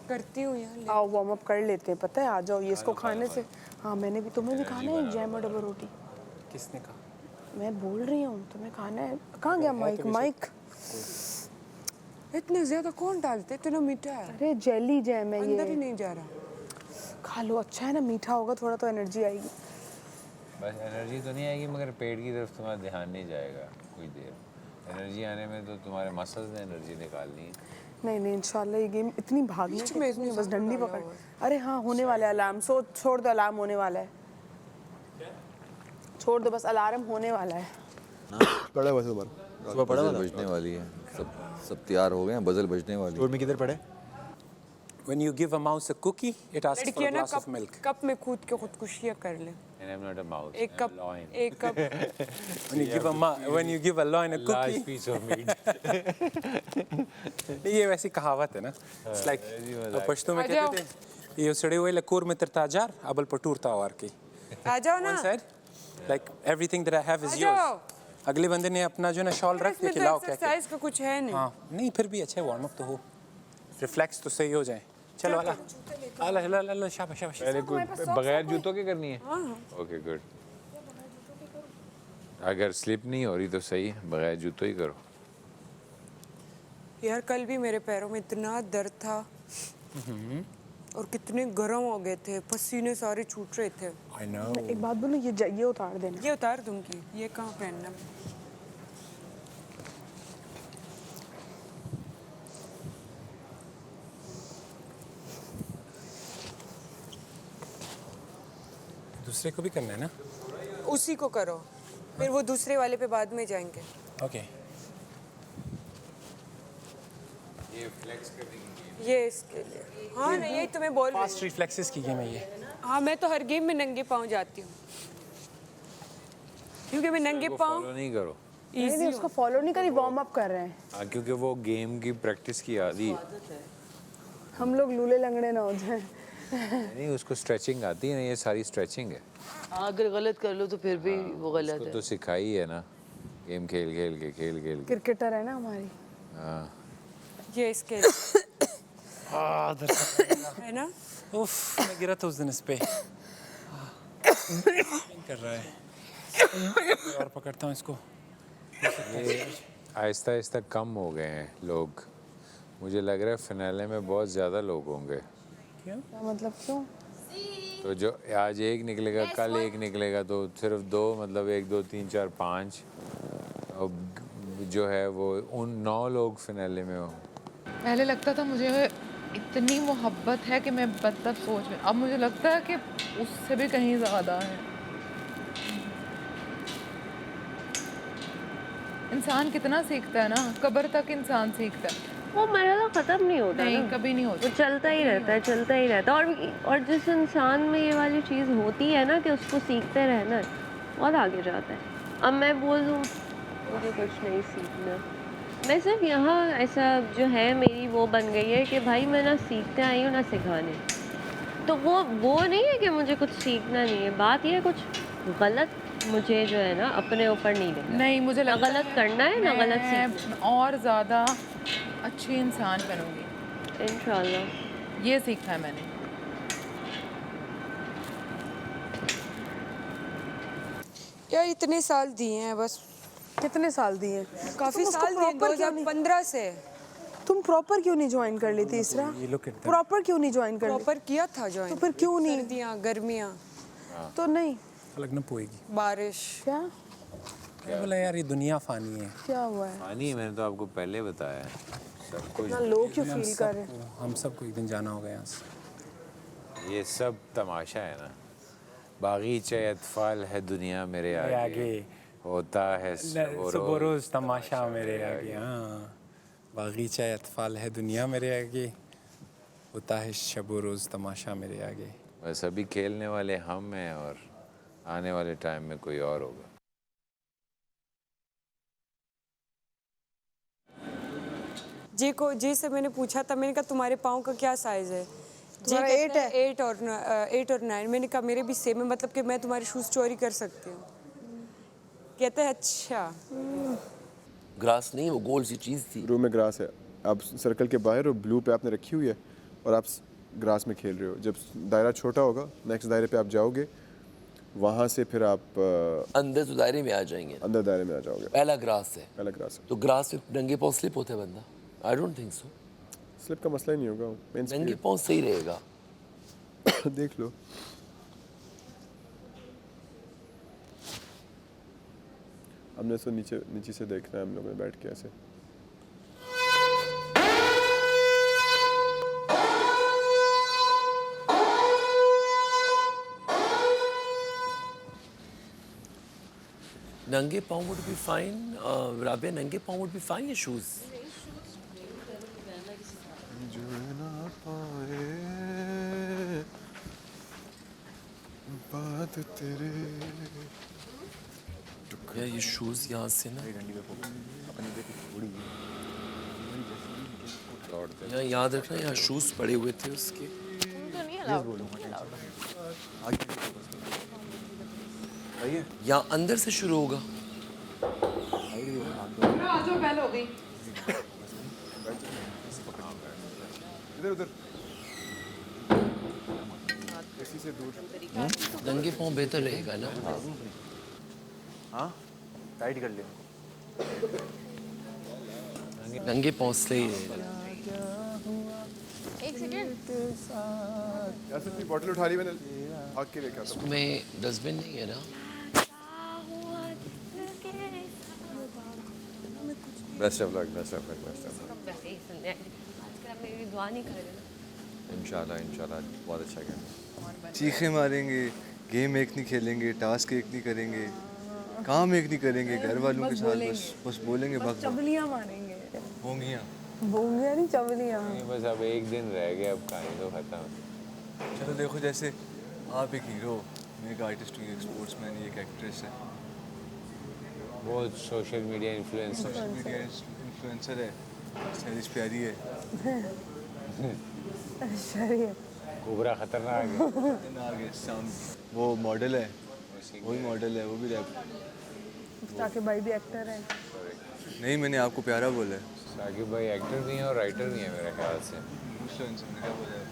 करती हूँ यार। आओ वार्म अप कर लेते हैं, पता है, आ जाओ। ये इसको खाने से, हाँ मैंने भी, तुम्हें भी खाना है जैम और डबल रोटी? किसने कहा? मैं बोल रही हूँ तुम्हें खाना है। कहाँ गया माइक? माइक इतने ज्यादा कौन डालते? इतना मीठा है, अरे जेली जैम है ये, अंदर ही नहीं जा रहा। खा लो, अच्छा है ना, मीठा होगा थोड़ा तो एनर्जी आएगी। बस एनर्जी तो नहीं आएगी, मगर पेट की तरफ तुम्हारा ध्यान नहीं जाएगा कुछ देर। एनर्जी आने में तो तुम्हारे मसल्स ने एनर्जी निकालनी है। नहीं नहीं, इंशाल्लाह ये गेम इतनी भागने बीच की में नहीं, इतनी बस डंडी डाला पकड़। हुआ है। अरे हाँ, होने वाला है अलार्म, सो छोड़ दो, अलार्म होने वाला है, छोड़ दो बस, अलार्म होने वाला है। पढ़ा हुआ तुम्हारा? सुबह पढ़ा हुआ बजने वाली है, सब तैयार हो गए हैं, बजल बजने वाली है। स्टोर में किधर पढ़े? When you give a mouse a cookie, it asks for a लड़कियां ना glass of milk. कप में कूद के खुदकुशियाँ कर ले। And I'm not a mouse. एक I'm a lion. कप, एक cup. When you give a lion a Large cookie, piece of meat. ये वैसी कहावत है ना? It's like पश्तो में आ जाओ। कहते थे, ये सड़े हुए लकोर में तरताजार, अबल पटूरता वार की। आ जाओ ना। One said, like everything that I have is आ जाओ। yours. अगले बंदे ने अपना जो ना शॉल रख के इसमें तो खिलाओ क्या एक्सरसाइज का कुछ है नहीं। हाँ, नहीं फिर भी अच्छा वार्म अप तो हो, रिफ्लेक्स तो सही हो जाए। चलो अला अला अला अला शाबाश शाबाश। पहले कोई बगैर जूतों के करनी है? Okay good. अगर स्लिप नहीं हो रही तो सही है, बगैर जूतों ही करो। यार कल भी मेरे पैरों में इतना दर्द था और कितने गर्म हो गए थे, पसीने सारे छूट रहे थे। I know. एक बात बोलूं, ये उतार देना। ये उतार दूंगी, ये कहाँ पहनना? दूसरे को भी करना है ना? उसी को करो, फिर वो दूसरे वाले पे बाद में जाएंगे। ओके। ये फ्लेक्स करने की ये इसके लिए। हाँ नहीं, यही तुम्हें बोल रही फास्ट रिफ्लेक्सेस की गेम है ये। हूँ। हाँ मैं तो हर गेम में नंगे पाँव जाती हूँ, क्योंकि मैं नंगे पाँव फॉलो नहीं करो। नहीं नहीं, उसको फॉलो नहीं करी, वार्म अप कर रहे हैं। हाँ, क्योंकि वो गेम की प्रैक्टिस की आदि है। हम लोग लूले लंगड़े ना हो जाए। नहीं, उसको स्ट्रेचिंग आती है ना, ये सारी स्ट्रेचिंग है। हाँ, अगर गलत कर लो तो फिर भी वो गलत उसको है। तो सिखाई है ना, गेम खेल के। क्रिकेटर है ना हमारी। हाँ, ये इसके है ना। उफ, मैं गिरा था उस दिन इस पे। कर रहा है। और पकड़ता हूँ इसको। ये आहिस्ता आहिस्ता कम हो गए हैं लोग। मुझे लग रहा है फिनाले में बहुत ज़्यादा लोग होंगे। क्या मतलब, क्यों? तो जो आज एक निकलेगा, कल एक निकलेगा, तो सिर्फ दो, मतलब 1 2 3 4 5 जो है वो उन 9 लोग फिनाले में हो। पहले लगता था मुझे इतनी मोहब्बत है कि मैं मतलब सोच में, अब मुझे लगता है कि उससे भी कहीं ज़्यादा है। इंसान कितना सीखता है ना, कब्र तक इंसान सीखता है। वो मरहला ख़त्म नहीं होता नहीं, ना, कभी नहीं होता। वो चलता ही रहता है, चलता ही रहता है। और जिस इंसान में ये वाली चीज़ होती है ना कि उसको सीखते रहना है, बहुत आगे जाता है। अब मैं बोल दूँ मुझे कुछ नहीं सीखना, मैं सिर्फ यहाँ ऐसा जो है मेरी वो बन गई है कि भाई मैं ना सीखते आई हूँ ना सिखाने। तो वो नहीं है कि मुझे कुछ सीखना नहीं है, बात ये है कुछ गलत मुझे जो है ना अपने ऊपर नहीं लेना। नहीं, मुझे ना गलत करना है ना गलत सीखना। और ज़्यादा अच्छी इंसान बनूंगी इंशाल्लाह, ये सीखा है मैंने। यार इतने साल दिए हैं बस। कितने साल दिए? काफी साल दिए, 2015 से। तुम प्रॉपर क्यों नहीं ज्वाइन कर ली तीसरा? प्रॉपर क्यों नहीं ज्वाइन कर ली? प्रॉपर किया था ज्वाइन। तो फिर क्यों नहीं? सर्दियाँ, गर्मियाँ तो नहीं, अलग न पोएगी। बारिश। क्या बोला यार, ये दुनिया फानी है। क्या हुआ है? फानी, मैंने तो आपको पहले बताया सब कुछ। ना लोग क्यों फील कर रहे हैं? हम सबको एक दिन जाना होगा यहाँ से। ये सब तमाशा है ना। बागीचे अतफाल है दुनिया मेरे आगे, होता है सुबह रोज तमाशा मेरे आगे। हाँ, बागीचा अतफाल है दुनिया मेरे आगे, होता है शब रोज तमाशा मेरे आगे। बस अभी खेलने वाले हम हैं और आने वाले टाइम में कोई और होगा। जे से मैंने पूछा था, मैंने कहा तुम्हारे पाँव का क्या साइज है? जे कहता है 8 और 9। मैंने कहा मेरे भी सेम है, मतलब कि मैं तुम्हारे शूज चोरी कर सकती हूँ। कहता है अच्छा। ग्रास नहीं, वो गोल सी चीज़ थी। रूम में ग्रास है, अब सर्कल के बाहर और ब्लू पे आपने रखी हुई है, और आप ग्रास में खेल रहे हो, जब दायरा छोटा होगा नेक्स्ट दायरे पे आप जाओगे, वहाँ से फिर आप अंदर तो दायरे में आ जाएंगे, अंदर दायरे में आ जाओगे। पहला ग्रास है, पहला ग्रास तो ग्रास में नंगे पाँव स्लिप होता है बंदा? I don't think so. Slip का मसला ही नहीं होगा, मेन नंगे पाँव सही रहेगा। देख लो। हमने तो नीचे से देखना है हम लोगों ने बैठ के ऐसे। नंगे पाँव would be fine. राबिया, नंगे पाँव would be fine या शूज? बात तेरे यार ये शूज यहाँ से ना, यहाँ याद रखना, यहाँ शूज पड़े हुए थे उसके। यहाँ अंदर से शुरू होगा। जो पहले हो गई। इधर किसी से दूर। नंगे पाँव बेहतर रहेगा ना? हाँ टाइट कर लिया। नंगे पाँव सही रहेगा। एक सेकेंड। यार सिर्फ बॉटल उठा ली मैंने, भाग के लेकर आता हूँ। उसमें डस्टबिन नहीं है ना? Best of luck, best of luck, best of luck. दुआ नहीं करेगा ना। इंशाल्लाह इंशाल्लाह बहुत अच्छा खेलेंगे। चीखें मारेंगे, गेम एक नहीं खेलेंगे, टास्क एक नहीं करेंगे, काम एक नहीं करेंगे, घर वालों के साथ बस बोलेंगे, बस चबलियाँ मारेंगे। होंगियाँ बोंगियाँ नहीं, चबलियाँ। बस अब एक दिन रह गया, अब कहानी तो खत्म। चलो देखो, जैसे आप एक हीरो, मैं एक आर्टिस्ट हूँ, एक स्पोर्ट्समैन, एक एक्ट्रेस है, वो सोशल मीडिया इन्फ्लुएंसर इन्फ्लुएंसर है, सैलिश प्यारी है, कोबरा खतरनाक है, वो मॉडल है, वही मॉडल है, वो भी रैप। साकिब भाई भी एक्टर है। नहीं, मैंने आपको प्यारा बोला है। साकिब भाई एक्टर भी हैं और राइटर भी हैं मेरे ख्याल से। इन्फ्लुएंसर ने क्या बोला है?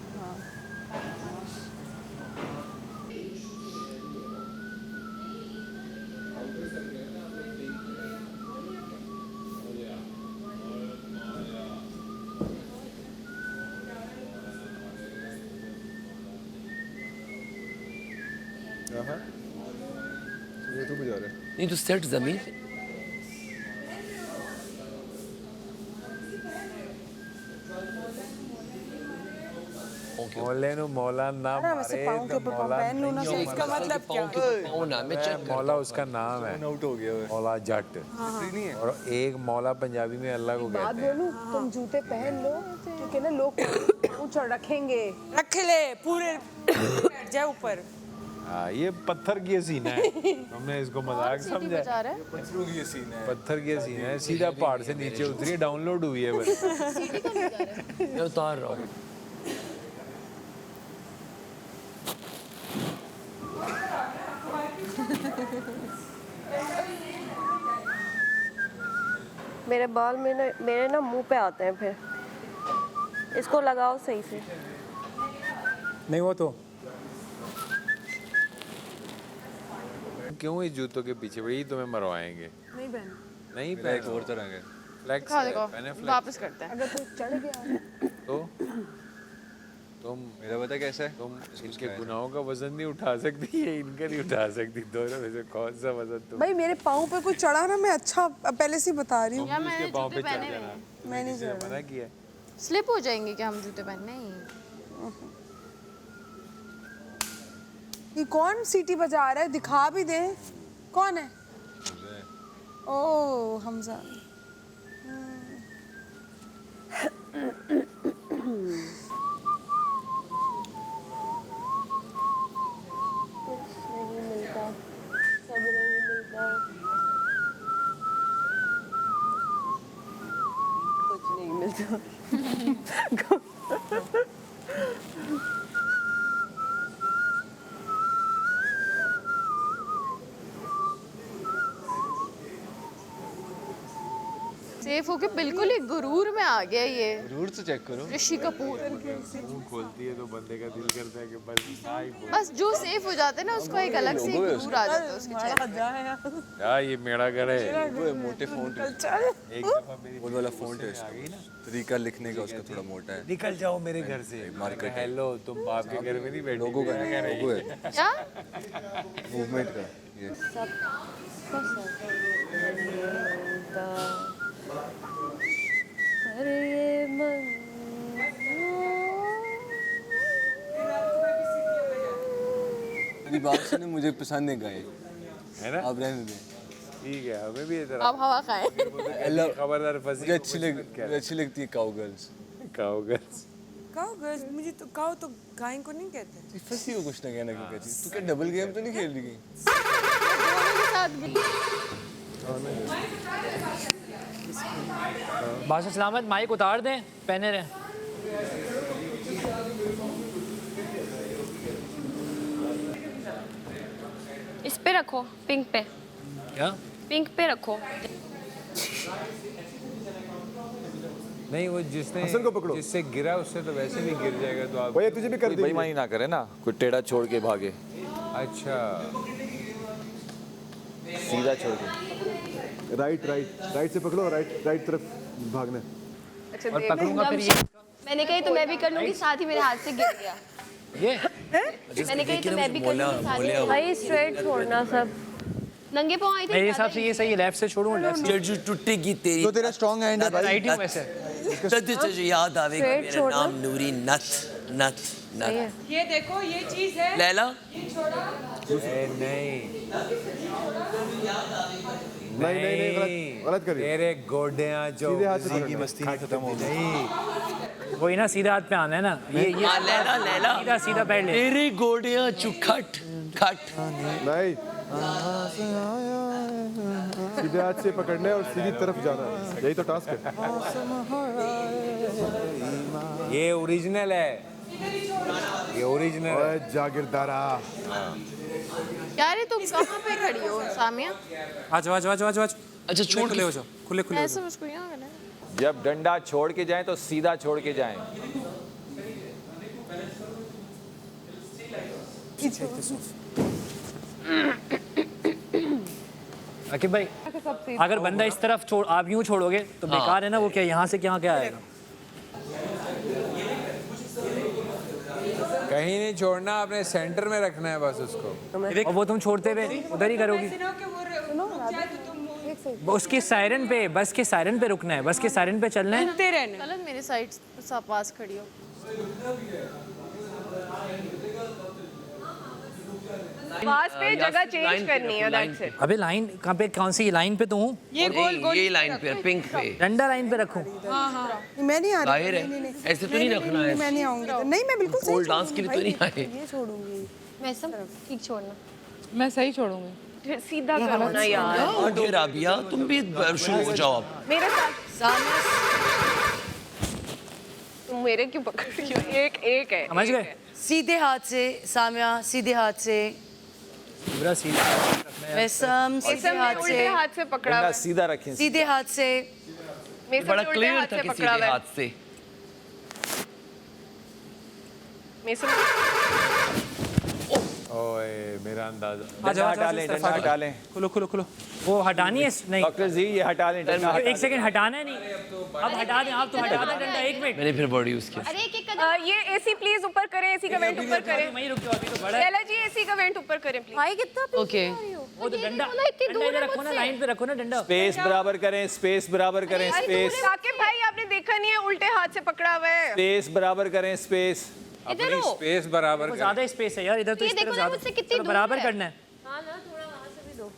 हाँ ये तो बजा रहे। नहीं तो सेट जमीन पे। मौले नु मौला ना मारे तो मौला नहीं, इसका मतलब क्या? पाँव ना मैं चेक मौला उसका नाम है, आउट हो गया है। मौला जट। नहीं है। और एक मौला पंजाबी में अल्लाह को बात कहते हैं। बोलूं, तुम जूते पहन लो क्योंकि ना लोग ऊंचा रखेंगे। रख ले पूरे, बैठ जाए ऊपर। हाँ, ये पत्थर की सीना है, हमने इसको मजाक समझा है। पत्थरों की ये सीन है। पत्थर की सीना है, सीधा पहाड़ से नीचे उतरी, डाउनलोड हुई है बस। मैं उतार रहा हूँ। मेरे बाल में ना, मेरे ना मुंह पे आते हैं फिर। इसको लगाओ सही से। नहीं वो तो क्यों इस जूतों के पीछे वही तुम्हें मरवाएंगे? नहीं बहन, नहीं मेरा एक और तरह का है। फ्लेक्स खा देखो, मैंने वापस करते हैं। अगर कोई चढ़ गया तो तुम मेरा पता कैसा है? इनके गुनाहों का वजन नहीं उठा सकती, ये इनका नहीं उठा सकती, दोनों में से कौन सा वजन तुम? भाई मेरे पाँव पे कोई चढ़ा ना, मैं अच्छा पहले से ही बता रही हूँ। इसके पाँव पे चढ़ जाना, मैं नहीं किसी ने मना किया है? स्लिप हो जाएंगे क्या हम जूते पहनने? नहीं। ये कौन सीटी बजा रहा है, दिखा भी दे कौन है। ओ हमजा। नहीं मिलता, सब नहीं मिलता, कुछ नहीं मिलता। से सेफ होके बिल्कुल ही गुरूर में आ गया ये जरूर से चेक करो। ऋषि कपूर। मुंह खोलती है तो बंदे का दिल करता है कि बस ना ही बोल। बस जो सेफ हो जाते हैं ना उसको एक अलग से गुरूर आ जाता है उसके चेहरे। यार ये मेरा घर है। वो है मोटे फ़ॉन्ट है। एक दफा मेरी वो वाला फ़ॉन्ट है इसका। तरीका लिखने का उसका थोड़ा मोटा है। निकल जाओ मेरे घर से। मार्केट है। हेलो तुम बाप के घर में नहीं बैठे। लोगों का लोगो है क्या मूवमेंट का ये। अरे ये मन मेरी बात सुने मुझे पसंद नहीं गाए है ना? आप रहने दें। ठीक है हमें भी इधर आप हवा खाएं। खबरदार फंसी। मुझे अच्छी लगती है काउ गर्ल्स। काओ गर्ल्स। काओ गर्ल्स मुझे तो काओ तो गाय को नहीं कहते। फंसी हो कुछ ना कहना क्यों कहती तू क्या डबल गेम तो नहीं खेल रही? दोनों के साथ भी। बादशाह सलामत माइक उतार दें पहने रहे। इस पे रखो, पिंक पे। क्या पिंक पे रखो। नहीं वो जिसने हसन को पकड़ो। जिससे गिरा उससे तो वैसे भी गिर जाएगा तो आप। भैया तुझे भी कर देंगे। बेईमानी ना करे ना, कोई टेढ़ा छोड़ के भागे, अच्छा सीधा छोड़ के। राइट से पकड़ो, राइट तरफ भागना है। और पकड़ूंगा फिर ये मैंने कही तो मैं भी कर लूंगी, साथ ही मेरे हाथ से गिर गया। ये मैंने कही तो मैं भी कर लूंगी, साथ ही भाई स्ट्रेट छोड़ना सब। नंगे पाँव आई थी। मेरे हिसाब से ये सही है, लेफ्ट से छोड़ूं लेफ्ट से। जड़ टूटेगी तेरी तो तेरा स्ट्रॉन्ग हैंड है भाई। राइट ही वैसे। तुझे याद आवेगा Straight मेरा छोड़ना। नाम नूरी नथ नथ नथ। ये देखो ये चीज है। लैला नहीं गलत करिए। तेरे गोडियां जो सीधे हाथ से पकड़ना। मस्ती नहीं खत्म हो गई। वही ना सीधा हाथ पे आना है ना। ये हाँ, लैला लैला सीधा सीधा पैर ले। तेरी गोडियां चुखट खट। नहीं सीधे हाथ से पकड़ना है और सीधी तरफ जाना है, यही तो टास्क है। ये ओरिजिनल है, ये ओरिजिनल है। ओए जागीरदारा, यार ये तुम कहाँ पे खड़ी हो सामिया? आज आज आज आज आज अच्छा छोड़ खुले हो जाओ, खुले खुले हो ऐसा जाओ। मुझको यहाँ करना है। जब डंडा छोड़ के जाएं तो सीधा छोड़ के जाएं। आकिब भाई अगर बंदा इस तरफ छोड़ आप यूं छोड़ोगे तो बेकार है ना, वो क्या यहाँ से क्या क्या आएगा। कहीं नहीं छोड़ना, आपने सेंटर में रखना है बस उसको। और वो तुम छोड़ते हुए उधर ही करोगी। उसके सायरन पे, बस के सायरन पे रुकना है, बस के सायरन पे चलना है। गलत मेरे साइड पास खड़ी हो। पास पे जगह चेंज करनी है, दैट्स इट। अबे लाइन कहाँ पे, कौन सी लाइन पे तो हूँ। ये लाइन पे पिंक पे डंडा लाइन पे रखूँ। मैं नहीं आ जाहिर रही। है ऐसे तो नहीं रखना है। मैं नहीं आऊंगी। नहीं मैं बिल्कुल सही पोल डांस के लिए तो नहीं आए। ये छोड़ूंगी। मैं सब ठीक छोड़ना, मैं सही छोड़ूंगी। सीधा करो ना यार। और राबिया तुम भी शुरू हो जाओ अब। मेरे साथ तुम मेरे क्यों पकड़ रही हो? एक है। समझ गए। सीधे हाथ से सामिया, सीधे हाथ से पूरा सीधा वैसम, सीधे हाथ से उल्टे हाथ से पकड़ा हुआ है। सीधा रखें। सीधे हाथ से। मेरे बड़ा साथ उल्टे क्लियर हाथ था से कि पकड़ा सीधे हुआ है। हाथ से। मेरे साथ ओए मेरा अंदाजा। डंडा हटा लें, डंडा हटा लें। खोलो खोलो खोलो। वो हटानी है नहीं। डॉक्टर जी ये हटा लें। एक सेकंड हटाना है नहीं। अब हटा दें आप, तो हटा दें डंडा। एक मिनट। मैंने फिर वर्ड यूज किया। अरे एक एक ये एसी प्लीज ऊपर करें, एसी का वेंट ऊपर करें। वहीं रुक जाओ, अभी तो बड़ा है। लैला जी एसी का वेंट ऊपर करें प्लीज। भाई कितना पीछे ओके। जा रही हो? वो तो डंडा इतनी डंडा दूर इधर है रखो ना, मुझसे। लाइन पे रखो ना डंडा। स्पेस बराबर करें, स्पेस बराबर करें, स्पेस साकिब भाई आपने देखा नहीं है, उल्टे हाथ से पकड़ा हुआ है। स्पेस बराबर करें, स्पेस इधर अपनी हो। स्पेस बराबर वो करें। ज्यादा स्पेस है यार, इधर तो ये इस तरफ देखो ना ज्यादा। मुझसे कितनी चलो दूर बराबर है। करना है। हाँ ना, थोड़ा वहाँ से भी दो।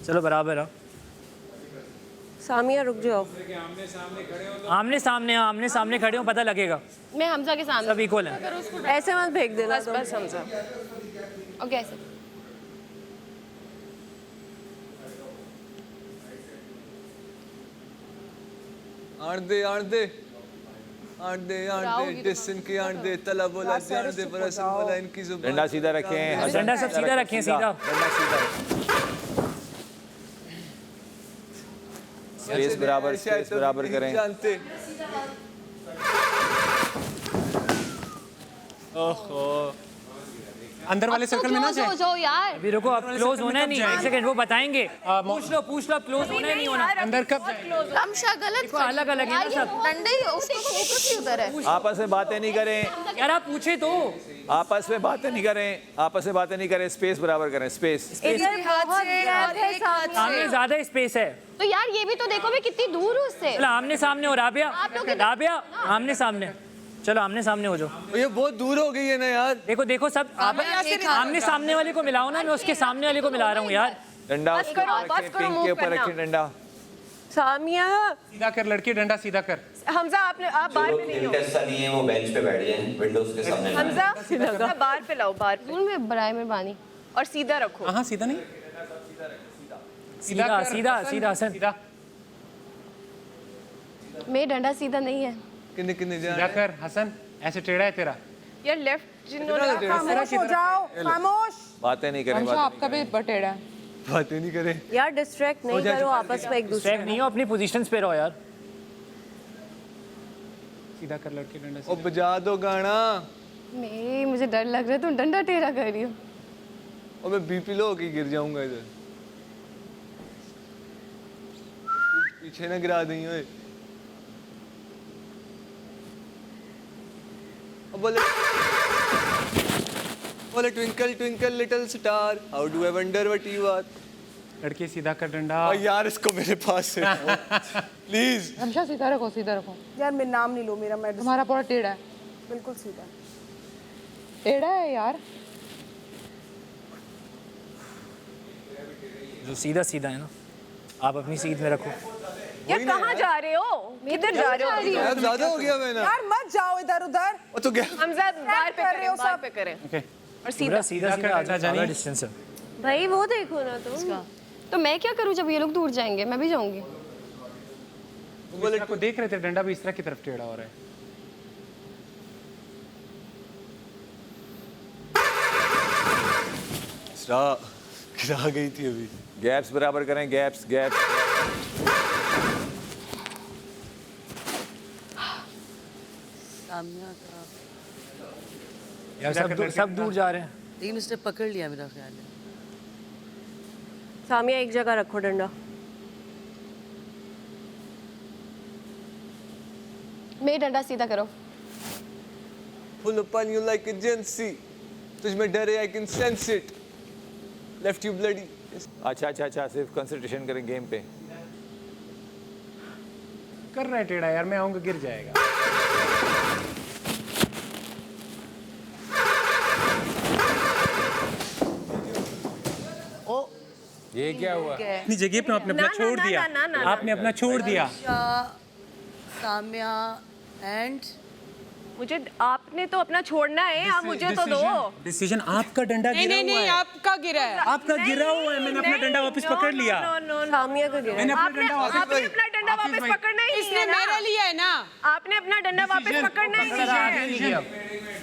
चलो बराबर है। सामिया रुक जाओ। आमने सामने खड़े हो, पता लगेगा। मैं हमजा के सामने। सब इक्वल है। ऐसे मत फेंक देना। बस हमजा। ओके ऐसे। आड़ दे डिस्टेंस की आड़ दे तला बोला जान दे परसन बोला इनकी जुबान। डंडा सीधा रखें। डंडा सब सीधा रखें, सीधा। डंडा सीधा। स्पेस बराबर करें। जानते ओहो अंदर वाले सर्कल में ना हो जाओ यार। अभी रुको, अब क्लोज होना है नहीं, एक सेकंड वो बताएंगे। पूछ लो क्लोज होना है नहीं होना। अंदर कब तमशा गलत अलग अलग है ना सब। डंडे ही उसका फोकस ही उधर है। आपस में बातें नहीं करें यार आप पूछे तो। आपस में बातें नहीं करें, स्पेस बराबर करें, स्पेस। सामने ज्यादा स्पेस है तो यार ये भी तो देखो मैं कितनी दूर हूँ उससे। चलो आमने सामने हो। राबिया आमने सामने, चलो आमने सामने हो जाओ। ये बहुत दूर हो गई है ना यार। देखो सब आमने सामने वाले को मिलाओ ना, मैं उसके सामने वाले को मिला रहा हूँ यार। डंडा पिंक के ऊपर रखें डंडा। सामिया सीधा कर लड़की, डंडा सीधा कर। हमजा आप बाहर पे नहीं हो। नहीं है, वो बेंच पे बैठ गए विंडोज के सामने। हमजा बाहर पे लाओ, बाहर पे। में बराए मेहरबानी। और सीधा रखो। हाँ सीधा नहीं, सीधा हसन। मेरा डंडा सीधा नहीं है। किन्ने सीधा कर हसन, ऐसे टेढ़ा है तेरा। यार लेफ्ट जिन्होंने खामोश हो जाओ, खामोश। बातें नहीं करें, आपका भी बटेड़ा है। बातें नहीं करें। यार डिस्ट्रैक्ट नहीं करो आपस में एक दूसरे डिस्ट्रैक्ट नहीं हो, अपनी पोजीशंस पे रहो यार। सीधा कर लड़की, डंडा ओ बजा दो गाना। मुझे डर लग रहा है, तुम डंडा टेढ़ा कर रही हो। और मैं बीपी लो होके गिर जाऊंगा इधर। पीछे ना गिरा दी ओए। बोले twinkle twinkle little star how do I wonder what you are. लड़की सीधा कर डंडा। और यार इसको मेरे पास से प्लीज। हमेशा सीधा रखो, सीधा रखो। यार मेरा नाम नहीं लो, मेरा मैं तुम्हारा पूरा टेढ़ा है। बिल्कुल सीधा टेढ़ा है यार। जो सीधा है ना, आप अपनी सीट में रखो। यार कहाँ जा रहे हो, किधर जा रहे हो? यार ज्यादा हो गया मैंने। यार मत जाओ इधर उधर। ओ तो क्या हमजा बाहर पे कर रहे हो, सब पे करें। ओके और सीधा सीधा ज़्यादा डिस्टेंस है। भाई वो देखो ना तुम। तो मैं क्या करूँ जब ये लोग दूर जाएंगे, मैं भी जाऊंगी। बोले को देख रहे थे, डंडा भी इस तरह की तरफ टेढ़ा हो रहा है। गिरा गई थी अभी। गैप्स बराबर करें, गैप्स। यार सब दूर जा रहे हैं। लेकिन उसने पकड़ लिया मेरा ख्याल है। सामिया एक जगह रखो डंडा। मेरा डंडा सीधा करो। Pull upon you like a Gen-Z. तुझ में डर है, I can sense it. Left you bloody. अच्छा, सिर्फ कंसंट्रेशन करें गेम पे। कर रहा है टेढ़ा यार, मैं आऊंगा गिर जाएगा। ये क्या हुआ? अपनी जगह पे आपने अपना छोड़ दिया। आपने अपना छोड़ दिया। साम्या एंड मुझे आपने तो अपना छोड़ना है, आप मुझे तो दो। डिसीजन आपका डंडा गिरा हुआ है। नहीं आपका गिरा है। आपका गिरा हुआ है, मैंने अपना डंडा वापस पकड़ लिया। सामिया का गिरा है। मैंने अपना डंडा आपने अपना डंडा वापस पकड़ना ही नहीं इसने है ना। मेरा लिया है ना। आपने अपना डंडा वापस पकड़ना ही नहीं है।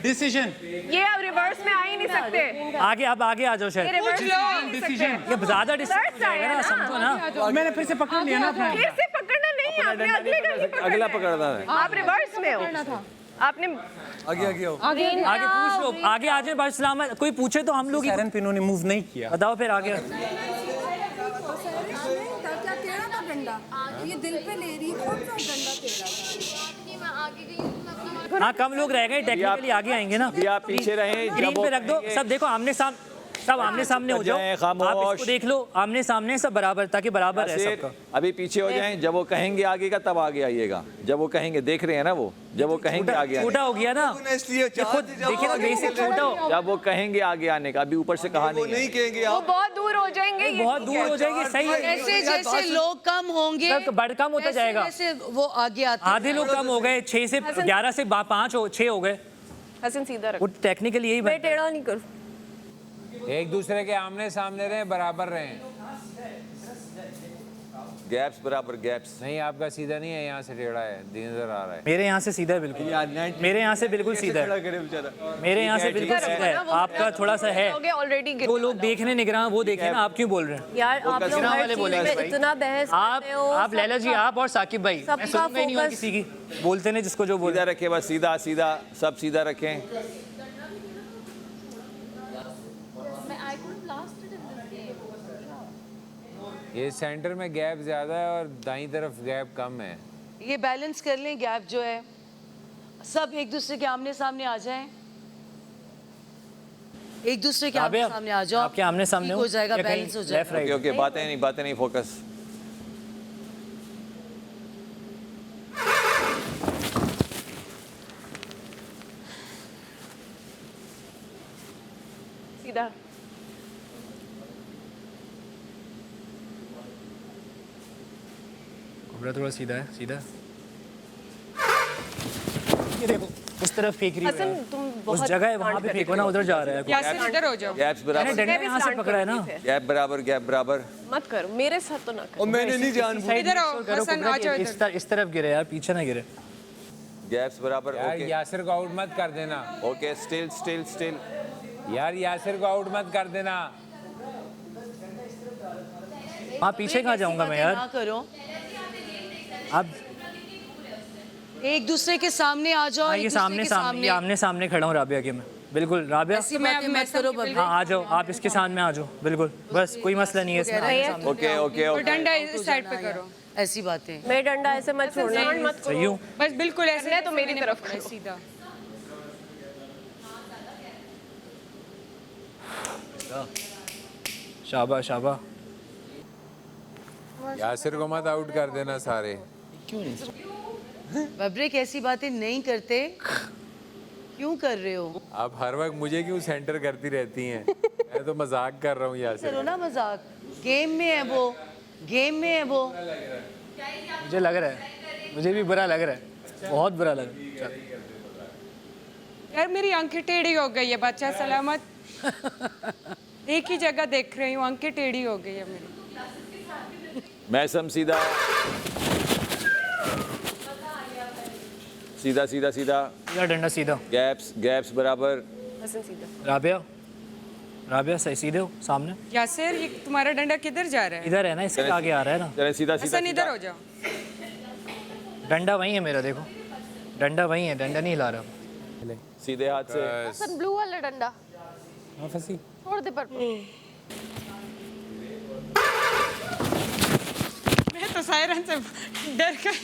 डिसीजन ये अब रिवर्स में आ ही नहीं सकते। आगे आ जाओ ये शायद। रिवर्स में आ ही नहीं सकते। ये ज्यादा डिस्टेंस हो जाएगा ना, समझो ना। मैंने फिर से पकड़ लिया ना अपना। फिर से पकड़ना नहीं है, आपने अगला पकड़ना है। आप रिवर्स में हो। आपने आगे आओ। आगे पूछ लो, आगे आ जाए बस सलामत। कोई पूछे तो हम लोग ही सैरन पे इन्होंने मूव नहीं किया। बताओ फिर आगे। ये दिल पे ले रही है, कौन सा डंडा तेरा? हाँ कम लोग रह गए, टेक्निकली आगे आएंगे ना। भी आप पीछे रहें। ग्रीन पे रख दो, सब देखो सब आमने सामने हो जाओ। आप इसको देख लो, आमने सामने सब बराबर, ताकि बराबर रहे सबका। अभी पीछे हो जाएं, जब वो कहेंगे आगे का तब आगे आइएगा। जब वो कहेंगे, देख रहे हैं ना वो, जब वो कहेंगे आगे आने छोटा हो गया ना, इसलिए खुद देखिए ना बेसिक छोटा हो। जब वो कहेंगे आगे आने का, अभी ऊपर से कहा वो नहीं नहीं है। कहेंगे वो आप। बहुत दूर हो जाएंगे, ये बहुत दूर हो जाएंगे, सही है। जैसे जैसे लोग कम होंगे बढ़ कम होता जाएगा। वैसे वो आगे आते आधे लोग कम हो गए, 6 से 11 से 5 हो 6 हो गए। हसन सीधा रखो। वो टेक्निकली यही मैं टेढ़ा नहीं करूँ। एक दूसरे के आमने सामने रहें, बराबर रहें। गैप्स बराबर गैप्स नहीं, आपका सीधा नहीं है, यहाँ से टेढ़ा है, नजर आ रहा है। मेरे यहाँ से सीधा है बिल्कुल, मेरे यहाँ से बिल्कुल सीधा है, मेरे यहाँ से बिल्कुल सीधा है, आपका थोड़ा सा है। ऑलरेडी जो लोग देखने निगरान वो देखे ना, आप क्यों बोल रहे हैं यार, आप लोग निगरान हर वाले चीज बोले में इतना बहस करते हो। आप लैला जी, आप और साकिब भाई, मैं सबका सुनूंगा ही नहीं और फोकस- किसी की, बोलते नहीं जिसको जो बोल सीधा रखे, बस सीधा सीधा सब सीधा रखें। ये सेंटर में गैप ज्यादा है और दाईं तरफ गैप कम है। ये बैलेंस कर लें गैप जो है, सब एक दूसरे के आमने सामने आ जाएं, एक दूसरे के आमने सामने आ जाओ, आपके आमने सामने ठीक हो जाएगा, बैलेंस हो जाएगा। ओके ओके, बातें नहीं फोकस। सीधा थोड़ा सीधा है, सीधा। ये देखो उस तरफ फेंक रही हसन, है, तुम उस बहुत जगह है वहाँ पे फेंको ना, उधर जा रहा है। यासिर इधर हो जाओ। गैप्स मैंने बराबर, डंडा यहाँ से पकड़ा है ना, गैप बराबर। मत करो, मेरे साथ तो ना करो। और मैंने नहीं जान इधर आओ हसन, आ जाओ इधर। इस तरफ गिरे यार, पीछे ना गिरे। गैप्स बराबर। यार यासिर को आउट मत कर देना। Okay, still. यार यासिर को आउट मत कर देना। हाँ, पीछे कहाँ जाऊँगा मैं यार। ना करो, अब एक दूसरे के सामने आ जाओ। हाँ, एक ये दूसरे सामने के आमने सामने खड़ा हूँ राबिया के मैं, बिल्कुल राबिया। ऐसी बातें मत करो बबली। हाँ, आ जाओ आप इसके सामने, आ जाओ बिल्कुल, बस कोई मसला नहीं है इसमें। ओके और डंडा इस साइड पे करो। ऐसी बातें मेरे डंडा ऐसे मत छोड़ना, मत करो। सही हूँ, बस बिल्कुल ऐसे तो मेरी तरफ करो। सीधा। शाबाश। यासिर को मत आउट कर देना सारे। बबरेक ऐसी बातें नहीं करते, क्यों कर रहे हो? आप हर वक्त मुझे क्यों सेंटर करती रहती हैं? मैं तो मजाक कर रहा हूँ यासिर। चलो ना मजाक, गेम में है वो, गेम में है वो। मुझे लग रहा है, मुझे भी बुरा लग रहा है, बहुत बुरा लग रहा है। यार मेरी आंखें टेढ़ी हो गई है, बच्चा सलामत। एक ही जगह देख रही हूँ, आंखें टेढ़ी हो गई है मेरी। मैसम सीधा डंडा सीधा। गैप्स बराबर। हसन सीधा। राबिया सही, सीधे हो सामने। यासिर, ये तुम्हारा डंडा किधर जा रहा है? इधर है ना, इसके आगे आ रहा है ना। चले सीधा हसन इधर हो जाओ। डंडा वही है मेरा, देखो डंडा वही है, डंडा नहीं हिला रहा। सीधे हाथ से। हसन ब्लू वाला डंडा हाँ, फंसी। छोड़ दे पर। मैं तो सायरन से डर गई।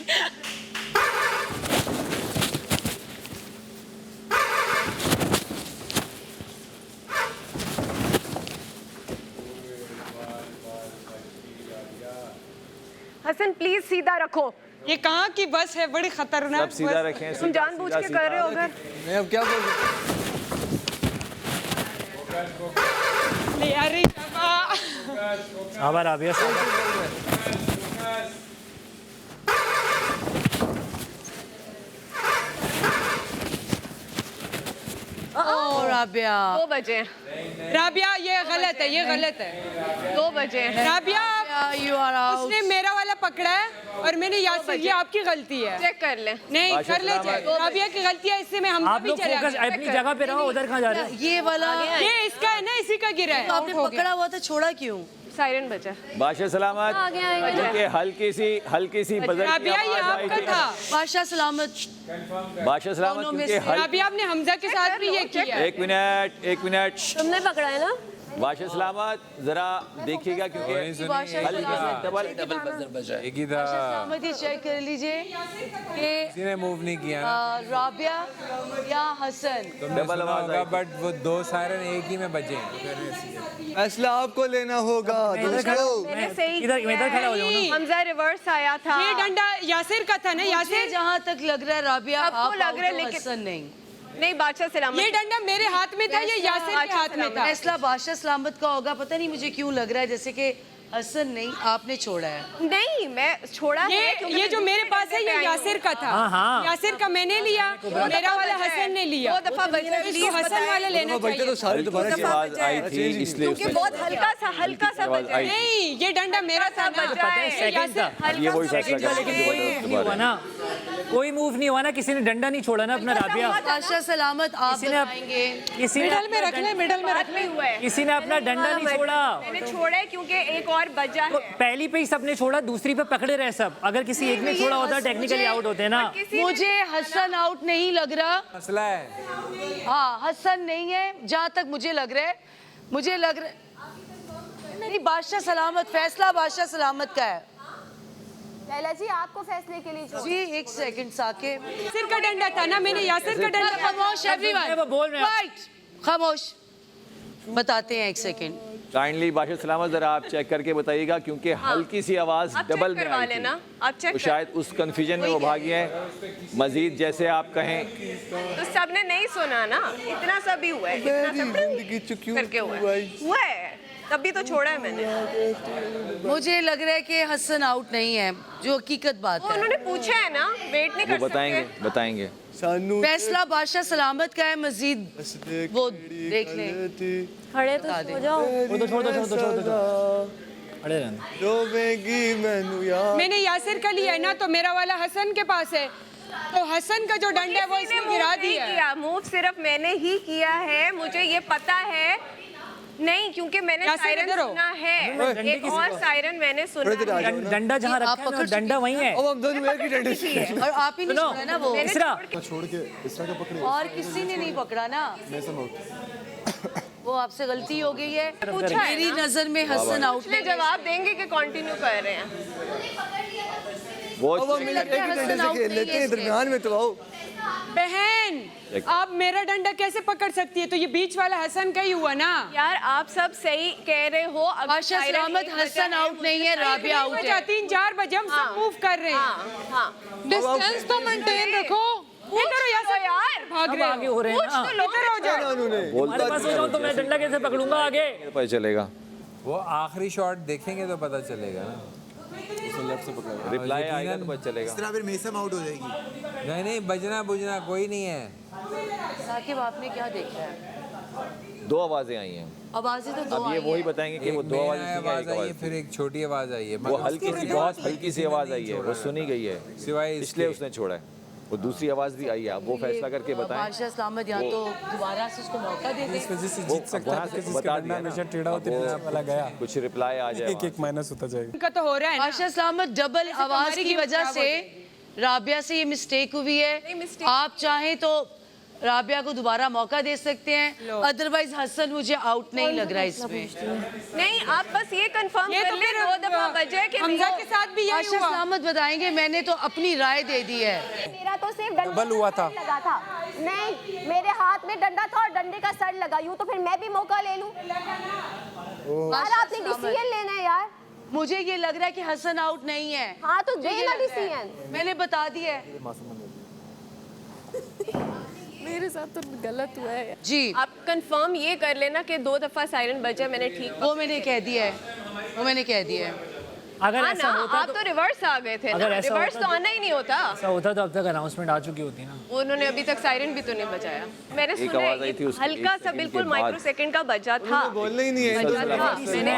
हसन प्लीज सीधा रखो। ये कहाँ की बस है, बड़ी खतरनाक सब सीधा बस। रखें। तुम जानबूझ के कर रहे हो अगर। मैं अब क्या बोलूं? ले आ रही शाबाश राबिया, ओ राबिया, 2 बजे। राबिया, ये गलत है, ये गलत है। 2 बजे। Rabia, you are out. उसने मेरा वाला पकड़ा है और मैंने यासिर, ये आपकी गलती है। चेक कर ले। नहीं कर ले चेक। राबिया की गलती है, इससे मैं हम आप भी लोग चला फोकस गया। अपनी जगह पे रहो, उधर कहाँ जा रहे हो? ये वाला ये इसका है ना, इसी का गिरा है। तो आपने पकड़ा हुआ था, छोड़ा क्यों? सायरन बजा। बादशाह सलामत। आगे आएंगे। क्योंकि हल्की सी बदल की राबिया, ये आवाज आई आपका थी। था। बादशाह सलामत। बादशाह सलामत, दोनों में क्योंकि से। राबिया, आपने हमजा के साथ भी ये किया। एक मिनट तुमने पकड़ा है ना? बादशाह सलामत जरा देखिएगा, क्योंकि डबल बजर बजा है। एक ही था, सलामत ही चेक कर लीजिए कि किसी ने मूव नहीं किया ना। राबिया या हसन। तुमने डबल सुना आवाज होगा, आई। बट वो 2 सायरन एक ही में बजे। फैसला आपको लेना होगा दोस्तों। मैंने सही इधर खड़ा हो जाओ ना। हमजा रिवर्स आया था। ये डंडा यासिर का था ना, मुझे यासिर। जहाँ तक लग रहा है राबिया सबको आप लग रहा है, out हो, लेकिन- हसन नहीं। नहीं, बादशाह सलामत। ये डंडा मेरे हाथ में था, ये यासिर के हाथ में था। फैसला बादशाह सलामत का होगा। पता नहीं मुझे क्यों लग रहा है जैसे कि हसन नहीं, आपने छोड़ा है। नहीं, मैं छोड़ा है ये जो मेरे पास है ये यासिर का था। यासिर का मैंने लिया, मेरा वाला हसन ने लिया। 2 दफा बजा, इसको हसन वाला लेना चाहिए। तो सारे दोबारा आवाज आई थी इसलिए क्योंकि बहुत हल्का सा बजा। नहीं, ये डंडा मेरा था ना। ये वही फैसला ना, कोई मूव नहीं हुआ ना, किसी ने डंडा नहीं छोड़ा ना अपना राबिया। बादशाह सलामत आप बताएंगे। मिडल में रख ले, मिडल में रख ले। किसी ने अपना डंडा नहीं छोड़ा। मैंने छोड़ा है क्योंकि एक और बजा है। पहली पे ही सबने छोड़ा, दूसरी पे पकड़े रहे सब। अगर किसी एक ने छोड़ा होता टेक्निकली आउट होते ना। मुझे हसन आउट नहीं लग रहा। मसला है हाँ, हसन नहीं है जहाँ तक मुझे लग रहा है। मुझे लग रहा है नहीं, बादशाह सलामत, फैसला बादशाह सलामत का है। लैला जी आपको फैसले के लिए जी एक सेकंड साके, यासिर का डंडा था ना, मैंने यासिर का डंडा। खामोश एवरीवन, वो बोल रहे हैं। राइट, खामोश। बताते हैं एक सेकंड। काइंडली बादशाह सलामत जरा आप चेक करके बताइएगा, क्योंकि हल्की सी आवाज डबल में आई थी, आप चेक तो शायद उस कंफ्यूजन में वो भागी है। मजीद जैसे आप कहें तो सबने नहीं सुना ना, इतना सा भी हुआ है, इतना सा करके हुआ है, तभी तो छोड़ा है मैंने। मुझे लग रहा है कि हसन आउट नहीं है, जो हकीकत बात है। उन्होंने पूछा है ना, वेट नहीं कर सकते। बताएंगे फैसला बादशाह सलामत का है। मजीद वो देख ले। खड़े तो हो जाओ। छोड़ दो खड़े रहना। रोवेगी मैनू यार। मैंने यासिर का लिया है ना, तो मेरा वाला हसन के पास है, तो हसन का जो डंडा है वो इसने गिरा दिया। मूव सिर्फ मैंने ही किया है, मुझे ये पता है। नहीं, क्योंकि मैंने सायरन सुना है, एक और सायरन मैंने सुना है। डंडा जहाँ रखा है डंडा वहीं है। अब हम दोनों एक ही डंडे से हैं। और आप ही नहीं छोड़ा ना वो। छोड़ के इसरा का पकड़े। और किसी ने नहीं पकड़ा ना, वो आपसे गलती हो गई है। पूछा है मेरी ना? नजर में हसन आउट इसलिए जवाब देंगे कि कंटिन्यू कर रहे हैं। वो अब हम मिलके एक ही डंडे से खेल लेते हैं, दरमियान में तो आओ। बहन, आप मेरा डंडा कैसे पकड़ सकती है? तो ये बीच वाला हसन का ही हुआ ना। यार आप सब सही कह रहे हो। बादशाह सलामत, हसन आउट नहीं है, राबिया आउट है। 3-4 बजे हम सब मूव कर रहे हैं। डिस्टेंस तो मेंटेन रखो। इधर हो यार, भाग रहे आगे हो रहे हैं ना। इधर हो जाओ। हमारे पास हो जाओ तो मैं डंडा कैसे पकड़ूंगा आगे? पता चलेगा। वो आखिरी शॉट देखेंगे तो पता चलेगा ना। लेफ्ट से पकड़ा। रिप्लाई आएगा तो पता चलेगा। इस तरह फिर मेसम आउट हो जाएगी। नहीं, बजना बुझना कोई नहीं है। साकिब आपने क्या देखा है? 2 आवाजें आई हैं। आवाजें तो 2 अब ये आई वही हैं। बताएंगे कि वो 2 मेन आवाजें आवाज आई है, फिर एक छोटी आवाज आई है। वो हल्की सी, बहुत हल्की सी आवाज आई है, वो सुनी गई है, सिवाय इसलिए उसने छोड़ा है। वो दूसरी आवाज भी आई है, अब वो फैसला करके बताएं। बादशाह सलामत या तो दोबारा से उसको मौका दे दे। इस वजह से जीत सकता है, किसी का डंडा हमेशा टेढ़ा होते वाला गया। कुछ रिप्लाई आ जाए, एक माइनस होता जाएगा। इनका तो हो रहा है ना। बादशाह सलामत, डबल आवाज की वजह से राबिया से ये मिस्टेक हुई है। आप चाहें तो राबिया को दोबारा मौका दे सकते हैं, अदरवाइज हसन मुझे आउट नहीं लग रहा है इसमें। नहीं, आप बस ये कंफर्म कर ले 2 दफा बजे कि हमजा के साथ भी यही बादशाह हुआ। सलामत बताएंगे, मैंने तो अपनी राय दे दी है। मेरा तो सिर्फ डबल हुआ था। लगा था। नहीं, मेरे हाथ में डंडा था और डंडे का सर लगा। यूं तो फिर मैं भी मौका ले लूं। यार आपने डिसीजन लेना है यार। मुझे ये लग रहा है कि हसन आउट नहीं है। हाँ तो देना डिसीजन। मैंने बता दिया है। मेरे साथ तो गलत हुआ है जी। आप कंफर्म ये कर लेना कि 2 दफा सायरन बजा, मैंने ठीक। वो मैंने कह दिया है, वो मैंने कह दिया है। अगर हाँ ऐसा ना, होता आप तो रिवर्स आ गए थे ना। अगर ऐसा रिवर्स होता तो आना ही नहीं होता। ऐसा होता तो अब तक अनाउंसमेंट आ चुकी होती ना। उन्होंने अभी तक सायरन भी तो नहीं बजाया। मैंने एक सुना आवाज आई थी है, उसकी, हल्का एक सा सेकंड बिल्कुल के बाद। माइक्रो सेकंड का बजा था। बोलना ही नहीं है। बजा था। मैंने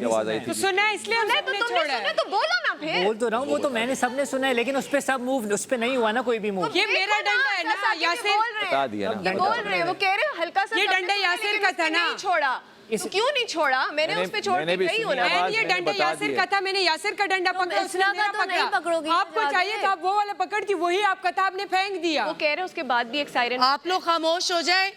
आवाज आई तो थी। सुना है इसलिए सुना है, हमने तो तुमने छोड़ा सुना है। तो बोलो ना फिर। बोल तो रहा हूँ, वो तो मैंने सबने सुना है, लेकिन उस पे सब मूव, उस पे नहीं हुआ ना कोई भी मूव। ये मेरा डंडा है ना, यासिर बता दिया ना। ये बोल रहे हैं, वो कह रहे हैं हल्का सा ये सबने डंडा सुना, यासिर लेकिन का उसने था ना। नहीं छोड़ा। तो क्यों नहीं छोड़ा? मैंने उस पे छोड़ मैंने के भी गई हूँ सुनी ना। आवाज। ये मैंने डंडा बता यासिर दिया। का था, मैंने यासिर का डंडा पकड़ा, उसने मिसरा का मेरा तो नहीं पकड़ा। पकड़ोगी आपको जाके। चाहिए तो आप वो वाला पकड़ती, वही आपका था, आपने फेंक दिया। वो कह रहे हैं उसके बाद भी एक सायरन। आप लोग खामोश हो जाए।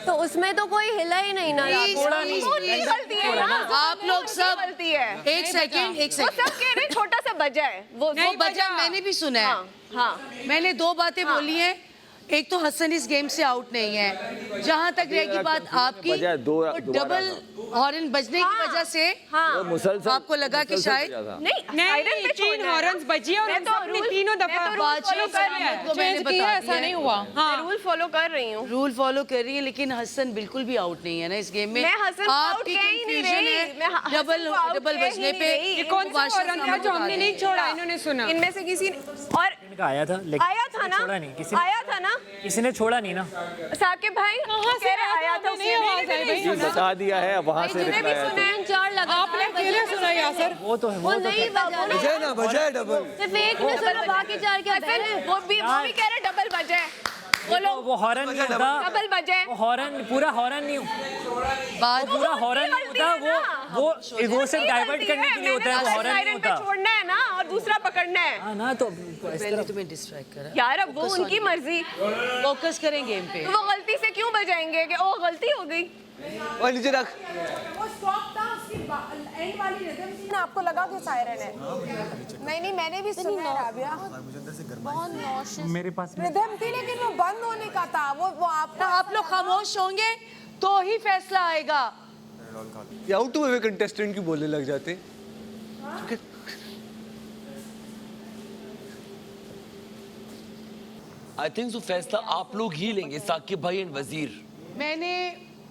तो उसमें तो कोई हिला ही नहीं ना। गलती है ना। आप लोग सब गलती है। एक सेकंड, एक वो सेकंड। सब कह रहे हैं छोटा सा बजा है। वो वो बजा मैंने भी सुना है। हाँ। मैंने 2 बातें बोली हैं। एक तो हसन इस गेम से आउट नहीं है। जहां तक रहेगी बात आपकी, डबल हॉर्न बजने की वजह से आपको लगा कि शायद नहीं, 3 हॉर्न्स बजी और हमने तीनों दफा ऐसा नहीं हुआ। रूल फॉलो कर रही हूँ, रूल फॉलो कर रही है, लेकिन हसन बिल्कुल भी आउट नहीं है ना इस गेम में। मैं हसन आपकी कंफ्यूजन है डबल बजने पे। ये कौन सा हॉर्न था जो हमने नहीं छोड़ा, इन्होंने सुना? इनमें से किसी और आया था, लेकिन आया था ना, छोड़ा नहीं किसी, आया था ना, किसी ने छोड़ा नहीं ना। साकिब भाई कह रहे आया था, उसने बता दिया है, अब वहाँ से भी सुना है। 4 लगा, आपने अकेले सुना यासर? वो तो है, वो तो है। बजे ना बजे डबल, सिर्फ एक ने सुना, बाकी 4 क्या कह रहे हैं? वो भी कह रहे डबल बजे। बोलो वो हॉर्न नहीं होता, डबल बजे, वो हॉर्न पूरा हॉर्न नहीं, पूरा हॉर्न नहीं होता, वो सिर्फ डाइवर्ट करने के लिए होता है, वो हॉर्न नहीं होता। छोड़ना है ना और दूसरा पकड़ना है। हाँ ना, तो पहले तुम्हें डिस्ट्रैक्ट करा यार, अब वो उनकी मर्जी, फोकस करें गेम पे। वो गलती से क्यों बजाएंगे कि ओ गलती हो गई? और नीचे रख। वो स्टॉप था, उसकी एंड वाली रिदम आपको लगा कि सायरन है? नहीं, मैंने भी सुना है राबिया, बहुत नॉशियस मेरे पास रिदम थी, लेकिन वो बंद होने का था। वो आप लोग खामोश होंगे तो ही फैसला आएगा। आउट हुए कंटेस्टेंट क्यों बोलने लग जाते? आई थिंक सो फैसला आप लोग ही लेंगे, साकिब भाई एंड वजीर। मैंने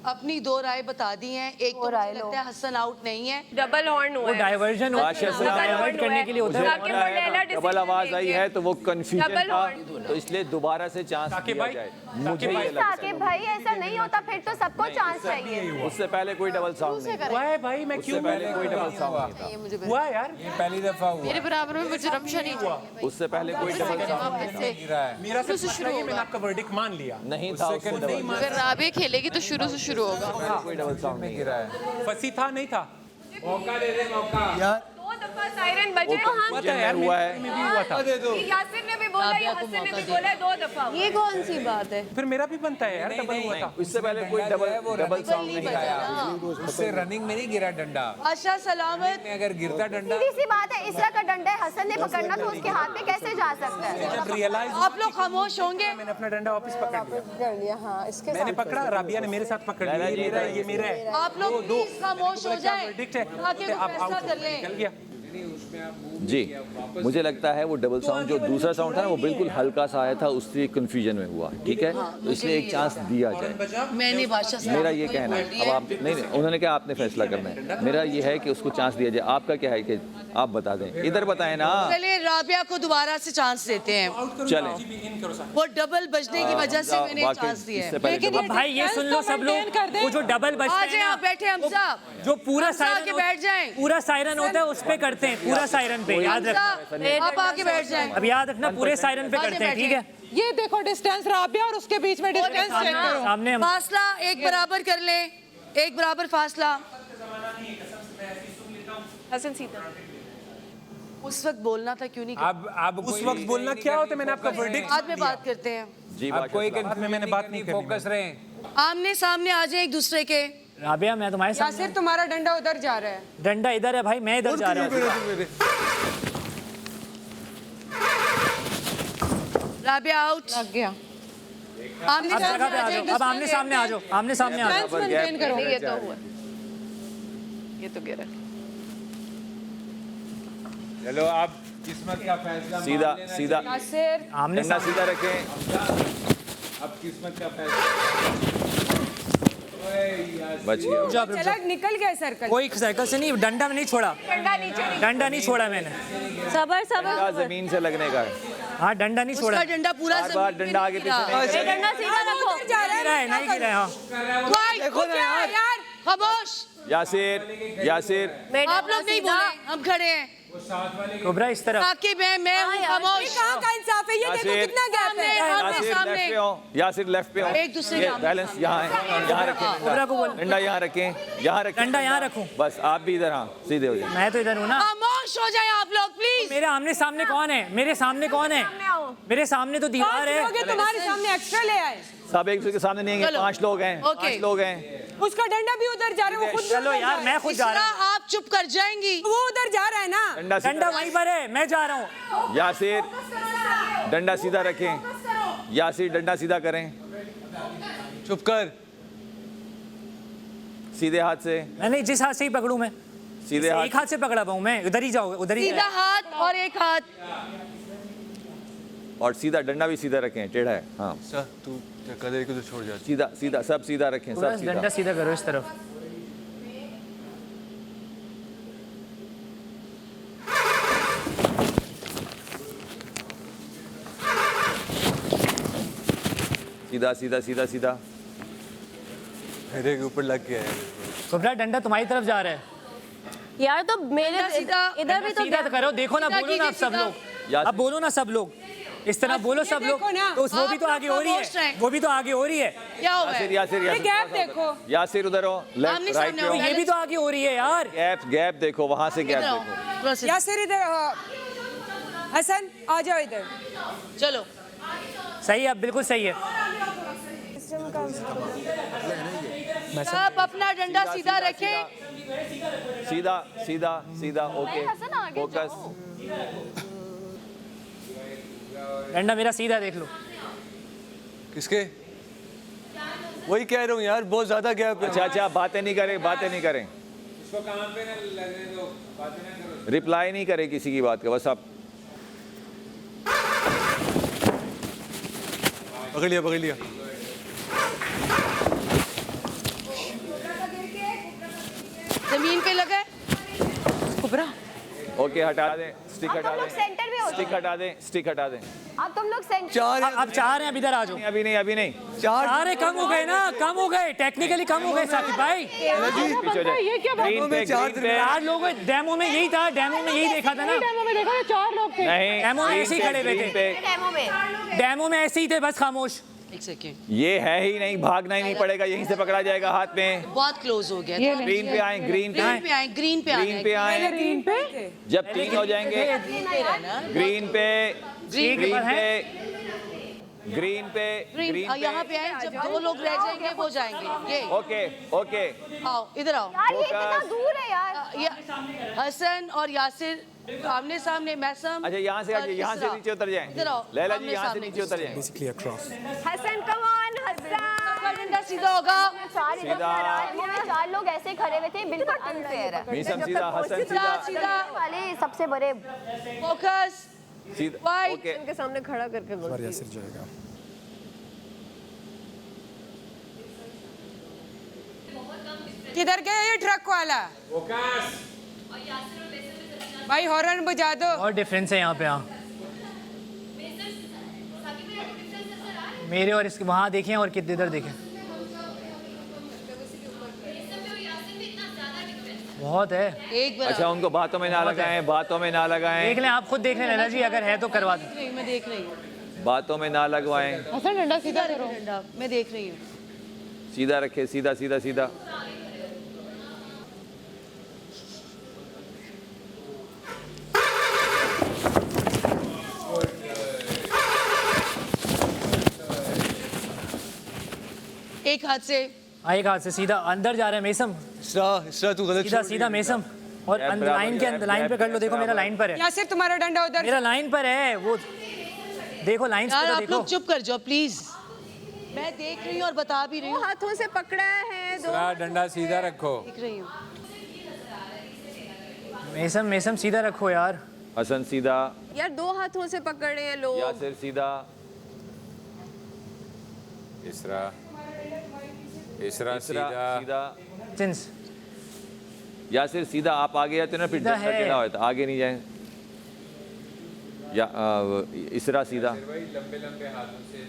अपनी 2 राय बता दी हैं। एक तो मुझे लगता है हसन आउट नहीं है, डबल हॉर्न हुआ वो है, डाइवर्जन डाइवर्ट करने के लिए होता है। डबल आवाज आई है तो वो कंफ्यूजन था, तो इसलिए दोबारा से चांस दिया जाए। मुझे ये लगता है साकिब भाई ऐसा नहीं होता, फिर तो सबको चांस चाहिए। उससे पहले कोई डबल साउंड नहीं हुआ है भाई, मैं क्यों पहले कोई डबल साउंड नहीं था। हुआ यार, ये पहली दफा हुआ। मेरे बराबर में मुझे रमशा नहीं हुआ। उससे पहले कोई डबल साउंड नहीं था। मेरा सिर्फ मसला ये, मैंने आपका वर्डिक्ट मान लिया। नहीं था उससे डबल, अगर राबे खेलेगी तो शुरू से शुरू होगा। कोई डबल साउंड नहीं गिरा है। फंसी था नहीं था मौका दे दे, मौका यार। 2 दफा सायरन बजे तो हम पता है यार, हुआ है। में भी हुआ था। यासिर ने भी बोला, ये हसन ने भी बोला, 2 दफा। ये कौन सी बात है? फिर मेरा भी बनता है यार, डबल हुआ था। इससे पहले कोई डबल साउंड नहीं आया। उससे रनिंग में नहीं गिरा डंडा, आशा सलामत। अगर गिरता डंडा। सीधी सी बात है, इसरा का डंडा है, हसन ने पकड़ना तो उसके हाथ में कैसे जा सकता है? जब रियलाइज आप लोग खामोश होंगे। मैंने अपना डंडा वापस पकड़ लिया, कर लिया। हाँ, इसके मैंने पकड़ा, राबिया ने मेरे साथ पकड़ लिया। ये मेरा है, ये मेरा है। आप लोग प्लीज खामोश हो जाएं, वर्डिक्ट है, ताकि वो आप फैसला आउट कर हो, निकल लें। गया। जी, मुझे लगता है वो डबल साउंड, जो दूसरा साउंड था ना, वो बिल्कुल हल्का सा आया था, उससे कंफ्यूजन में हुआ। ठीक है, तो इसलिए एक चांस दिया जाए। मैंने बादशाह से मेरा ये कहना है। अब आप नहीं, उन्होंने कहा आपने फैसला करना है, मेरा ये है कि उसको चांस दिया जाए। आपका क्या है कि आप बता दें, इधर बताएं ना। चलिए राबिया को दोबारा से चांस देते हैं। चलें, वो डबल बजने की वजह से मैंने चांस दिया है। लेकिन भाई ये सुन लो सब लोग, वो जो डबल बजता आ है जाए, ना, आप बैठे हम साहब, जो पूरा हम साहब के सायरन बैठ जाएं। पूरा सायरन होता है, उस पे करते हैं, पूरा सायरन पे, याद रखना। आप आके बैठ जाएं। अब याद रखना, पूरे सायरन पे करते हैं, ठीक है? ये देखो डिस्टेंस राबिया और उसके बीच में डिस्टेंस चेक करो। सामने फासला एक बराबर कर लें, एक बराबर फासला। हसन सीधा उस वक्त बोलना था, क्यों नहीं? अब उस वक्त बोलना क्या होता है? मैंने आपका वर्डिक्ट बाद में बात करते हैं। जी, अब कोई बाद में मैंने बात नहीं करनी। फोकस रहे। आमने सामने आ जाए एक दूसरे के। राबिया, मैं तुम्हारे साथ, यासिर तुम्हारा डंडा उधर जा रहा है। डंडा इधर है भाई, मैं इधर जा रहा हूँ। राबिया आउट। लग गया। आमने अब सामने जगह पे आ आ जाए जाओ, अब आमने सामने आ जाओ, आमने सामने आ जाओ। मेंटेन करो। ये तो हुआ, ये तो गिरा। चलो आप किस्मत का फैसला सीधा मान लेना सीधा यासिर आमने डंडा सामने सीधा रखें। अब किस्मत का फैसला। बच गया। चला, निकल गया सर्कल। कोई साइकिल से नहीं, डंडा में नहीं छोड़ा, डंडा नहीं छोड़ा मैंने। सबर डंडा जमीन से लगने का है। हाँ, डंडा नहीं छोड़ा। उसका डंडा पूरा बार बार जमीन डंडा पे आगे नहीं गिरा। पीछे नहीं डंडा सीधा रखो। गिरा है, नहीं गिरा है। हाँ, देखो ना यार, खामोश। यासिर, यासिर, आप लोग नहीं बोले, हम खड़े हैं। कोबरा इस तरफ। साकिब है, मैं हूँ, खामोश। कहाँ का इंसाफ है? ये देखो यासिर, कितना गैप है। यासिर लेफ्ट पे हो, यासिर लेफ्ट पे हो। एक दूसरे ये के बैलेंस यहाँ है, यहाँ रखें कोबरा को बोल। डंडा यहाँ रखें, यहाँ रखें डंडा यहाँ रखूं। बस आप भी इधर, हाँ सीधे हो जाए। मैं तो इधर हूँ ना। खामोश हो जाए आप लोग प्लीज। मेरे आमने सामने कौन है? मेरे सामने कौन है? मेरे सामने तो दीवार है। तुम्हारे सामने एक्स्ट्रा ले आए। सब एक दूसरे के सामने नहीं है, 5 लोग हैं, 5 लोग हैं। उसका डंडा भी उधर जा रहा है, वो खुद चलो यार, मैं खुद जा रहा हूँ। आप चुप कर जाएंगी। वो उधर जा रहा है ना। डंडा वहीं पर है, मैं जा रहा हूँ। यासिर, डंडा सीधा रखें, यासिर डंडा सीधा करें। चुप कर। सीधे हाथ से। नहीं, जिस हाथ से ही पकड़ूं मैं, सीधे हाथ। एक हाथ से पकड़ा पाऊं मैं, उधर ही जाओ, उधर ही। सीधा हाथ और एक हाथ। और सीधा डंडा भी सीधा रखें, टेढ़ा है। हाँ तू कदर को तो छोड़ जा। सीधा सीधा, सब सीधा रखें, सब सीधा। डंडा सीधा करो इस तरफ। सीधा सीधा सीधा सीधा। मेरे के ऊपर लग गया है। कुबरा डंडा तुम्हारी तरफ जा रहा है यार, तो मेरे इधर भी तो सीधा तो करो। देखो ना, बोलो ना आप सब लोग, अब बोलो ना सब लोग, इस तरह बोलो सब लोग। तो वो भी तो आगे हो रही है, वो भी तो आगे हो रही है। क्या हो यासिर यासिर यासिर गैप देखो, यासिर उधर हो, लेफ्ट राइट पे हो। ये भी तो आगे हो रही है यार। गैप देखो, वहां से गैप देखो। यासिर इधर, हसन आ जाओ इधर। चलो सही है, अब बिल्कुल सही है। सब अपना डंडा सीधा रखें। सीधा सीधा सीधा। Okay, focus. डंडा मेरा सीधा देख लो। किसके? वही कह रहा हूँ यार, बहुत ज्यादा गैप है। अच्छा अच्छा, बातें नहीं करें, बातें नहीं करें, इसको काम पे ना लगने दो, बातें ना करो। रिप्लाई नहीं करें किसी की बात का, बस आप पकड़ लिया, पकड़ लिया। जमीन पे लगा है कुबरा। ओके, हटा दें स्टिक, हटा तुम लोग दें सेंटर में हो स्टिक, हटा दें स्टिक, हटा दें। अब तुम लोग सेंटर। अब 4 हैं, अब इधर आ जाओ। अभी नहीं, अभी नहीं। 4 कम हो गए ना, कम हो गए, टेक्निकली कम हो गए साकिब भाई। पीछे हो जाए। ग्रीन पे, ग्रीन पे। 4 लोग डेमो में यही था, डेमो में यही देखा था ना। डेमो में देखा 4 लोग थे। नहीं, डेमो में ऐसे ही खड़े हुए थे, डेमो में डेमो में ऐसे ही थे, बस खामोश। एक सेकेंड, ये है ही नहीं, भागना ही नहीं पड़ेगा, यहीं से पकड़ा जाएगा हाथ में। बहुत क्लोज हो गया। ग्रीन पे आए, ग्रीन पे आए, ग्रीन पे आए, ग्रीन पे आए, ग्रीन पे आए। ग्रीन पे जब 3 हो जाएंगे, ग्रीन पे, ग्रीन पे, ग्रीन पे, ग्रीन पे। यहाँ पे आए, जब 2 लोग रह जाएंगे वो जाएंगे। ये ओके ओके, आओ, इधर आओ। यार, ये इतना दूर है यार। हसन और यासिर आमने सामने। मैसम, अच्छा यहाँ से आइए, यहाँ से नीचे उतर जाएं। इधर आओ, लैला जी आमने यहाँ से सामने। नीचे उतर जाएं। Hasan come on, Hasan. डंडा सीधा होगा। 4 लोग ऐसे खड़े हुए थे, बिल्कुल अनफेयर है। मीसम सीधा, हसन सीधा, सीधा वाले सबसे बड़े फोकस। सीधा। वाइट ओके, उनके सामने खड़ा करके बोलती हूँ। किधर गया ये ट्रक वाला? भाई हॉर्न बजा दो। और डिफरेंस है यहाँ पे। हाँ, मेरे और इसके वहाँ देखें और कितने इधर देखें, बहुत है। एक बार अच्छा उनको बातों में ना लगाएं, बातों में ना लगाएं, देख लें, आप खुद देख लें लैला जी, अगर है तो करवा दें। मैं देख रही हूँ। बातों में ना लगवाएं। हसन डंडा सीधा करो। डंडा मैं देख रही हूँ। सीधा रखे, सीधा सीधा सीधा। एक हाथ से, एक हाथ से सीधा अंदर जा रहा है मेसम। इसरा तू गलत सीधा सीधा मेसम, और लाइन के अंदर, लाइन पे कर लो। देखो मेरा लाइन पर है, यासिर तुम्हारा डंडा उधर, मेरा लाइन पर है वो। देखो लाइन यार पे तो आप देखो। लोग चुप कर जाओ प्लीज। मैं देख रही हूँ और बता भी रही हूँ। हाथों से पकड़ा है, दो डंडा सीधा रखो। देख रही हूँ। मेसम मेसम सीधा रखो यार। हसन सीधा, यार 2 हाथों से पकड़े हैं लोग। यासिर सीधा, इसरा, इसरा सीधा सीधा। सीधा, चिंस यासिर सीधा। आप आगे जाते ना फिर सीधा डंडा है। टेढ़ा होता, आगे नहीं जाए। या इसरा सीधा, भाई लंबे लंबे हाथों से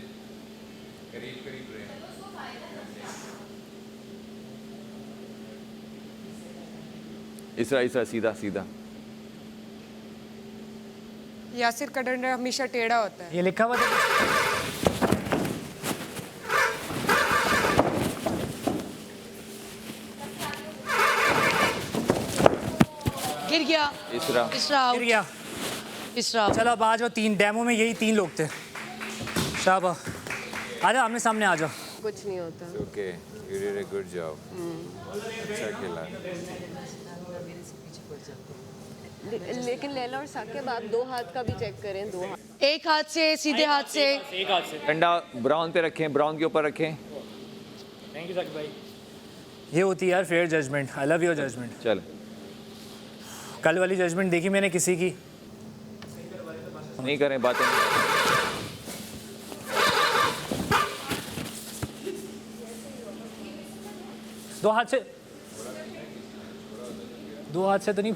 करीब करीब रहे। इसरा इसरा सीधा सीधा। यासिर का डंडा हमेशा टेढ़ा होता है। ये लिखा हुआ था। गिर गया। इसरा, इसरा out। गिर गया। इसरा out। चलो अब आ जाओ। 3 डेमो में यही 3 लोग थे। शाबाश, आ जाओ आमने सामने आ जाओ। कुछ नहीं होता। Okay, you did a good job. अच्छा खेला। लेकिन लैला और साकिब आप 2 हाथ का भी चेक करें, 2 हाथ। एक हाथ से, सीधे हाथ से। एक हाथ से। डंडा ब्राउन पे रखें, ब्राउन के ऊपर रखें। थैंक यू साकिब भाई। ये होती है यार fair judgment. I love your judgment. चल, कल वाली जजमेंट देखी मैंने किसी की। नहीं करें बातें। 2 हाथ से, 2 हाथ से तो नहीं।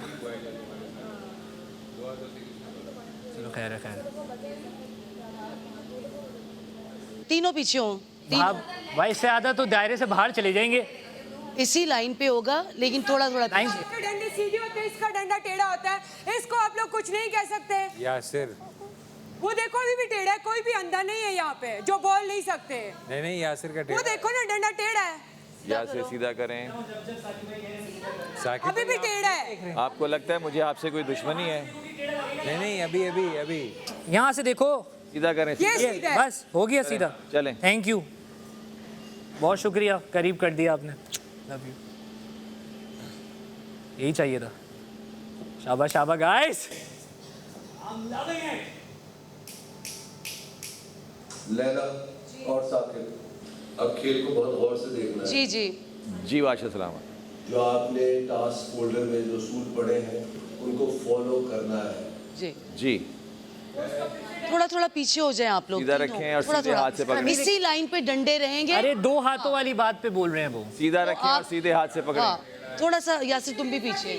चलो खैर है, खैर है। तीनों पीछे हो। भाई इससे ज्यादा तो दायरे से बाहर चले जाएंगे। इसी लाइन पे होगा, लेकिन थोड़ा थोड़ा लाइन इसका डंडे सीधी होते हैं, इसका डंडा टेढ़ा होता है। इसको आप लोग कुछ नहीं कह सकते। यासिर, वो देखो अभी भी टेढ़ा है, कोई भी अंधा नहीं है यहाँ पे जो बोल नहीं सकते। नहीं यासिर का वो देखो ना डंडा टेढ़ा है, यहाँ से सीधा करें। अभी भी टेढ़ा है। आपको लगता है मुझे आपसे कोई दुश्मनी है? नहीं, अभी अभी अभी यहाँ से देखो, सीधा करें। सीधा है। बस हो गया सीधा। चलें। थैंक यू, बहुत शुक्रिया, करीब कर दिया आपने। Love you. यही चाहिए था। शाबाश शाबाश गाइस। लैला और साकिब, अब खेल को बहुत गौर से देखना है। जी जी जी बादशाह सलामत। जो आपने टास्क फोल्डर में जो असूल पढ़े हैं उनको फॉलो करना है। जी जी। थोड़ा थोड़ा पीछे हो जाए आप लोग। सीधा रखें और थोड़ा सीधे हाथ से पकड़ें। इसी लाइन पे डंडे रहेंगे। अरे 2 हाथों वाली बात पे बोल रहे हैं वो। सीधा रखें और सीधे हाथ से पकड़ें। हाँ, थोड़ा सा यासिर तुम भी पीछे।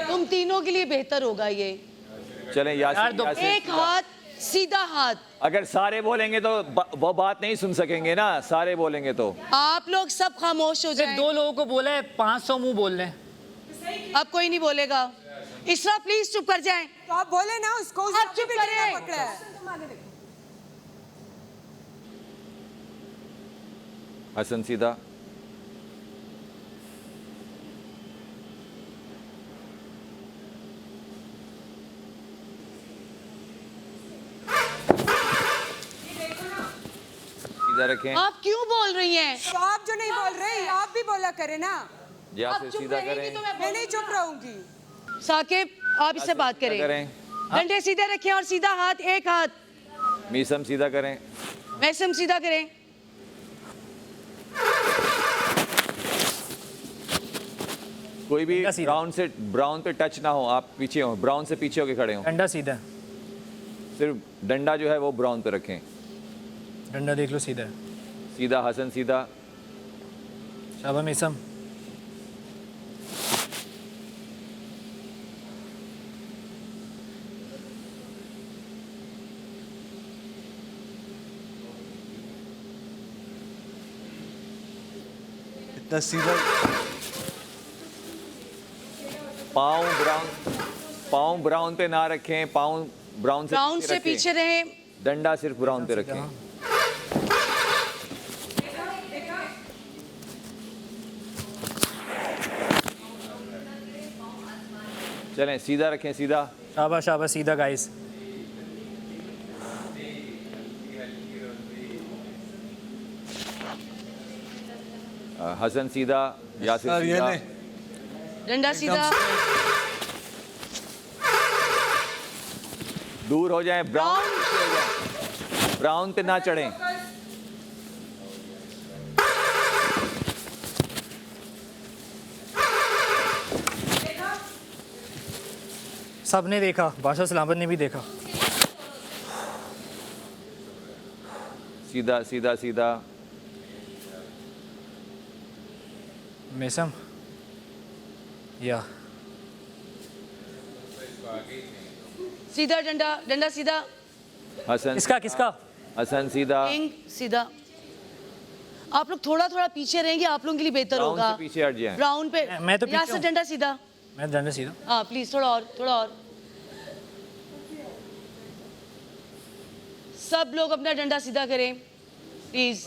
तुम तीनों के लिए बेहतर होगा ये। चलें यासिर, एक हाथ, सीधा हाथ। अगर सारे बोलेंगे तो वो बात नहीं सुन सकेंगे ना, सारे बोलेंगे तो। आप लोग सब खामोश हो जाएं। 2 लोगों को बोला है, 500 मुंह बोल रहे हैं। अब कोई नहीं बोलेगा। इसरा प्लीज चुप कर जाएं। तो आप बोले ना उसको, आप चुप करें। पकड़ा है। हसन सीधा। सीधा रखें। आप क्यों बोल रही हैं? तो आप जो नहीं बोल रहे, आप भी बोला करें ना। यहाँ से सीधा करें। मैं नहीं चुप रहूंगी। साकिब आप इससे बात करें। डंडे सीधे रखें और सीधा हाथ, एक हाथ। मीसम सीधा करें। मैसम सीधा करें। कोई भी ब्राउन पे टच ना हो, आप पीछे हो, ब्राउन से पीछे होके खड़े हो। डंडा सीधा, सिर्फ डंडा जो है वो ब्राउन पे रखें। डंडा देख लो सीधा है। सीधा हसन सीधा। शाबाश मीसम। इतना सीधा। पाँव ब्राउन पे ना रखें, पाँव ब्राउन से पीछे रहें। डंडा सिर्फ ब्राउन पे रखें। चलें, सीधा रखें, सीधा। शाबाश शाबाश, सीधा गाइस। हसन सीधा, यासिर सीधा। डंडा सीधा। दूर हो जाएं, ब्राउन पे ना चढ़ें। सबने देखा, बादशाह सलामत ने भी देखा। सीधा सीधा सीधा। मैसम या सीधा डंडा, डंडा सीधा। हसन किसका हसन सीधा। सीधा। आप लोग थोड़ा थोड़ा पीछे रहेंगे, आप लोगों के लिए बेहतर होगा। ब्राउन से पीछे हट जाएं। ब्राउन पे मैं तो यहाँ से डंडा सीधा। मैं डंडा सीधा। हाँ प्लीज, थोड़ा और, थोड़ा और। सब लोग अपना डंडा सीधा करें प्लीज।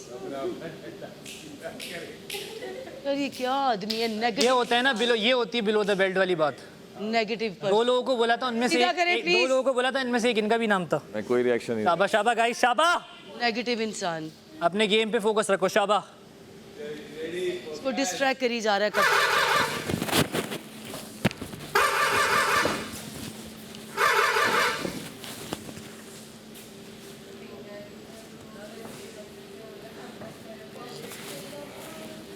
अरे क्या आदमी है, नेगेटिव। ये होता है ना बिलो, ये होती है बिलो द बेल्ट वाली बात। नेगेटिव। 2 लोगों को बोला था, उनमें से 2 लोगों को बोला था, इनमें से एक इनका भी नाम था। मैं कोई रिएक्शन नहीं। शाबाश शाबाश गाइस, शाबाश। नेगेटिव इंसान। अपने गेम पे फोकस रखो, शाबाश। इसको डिस्ट्रैक्ट करी जा रहा है कब।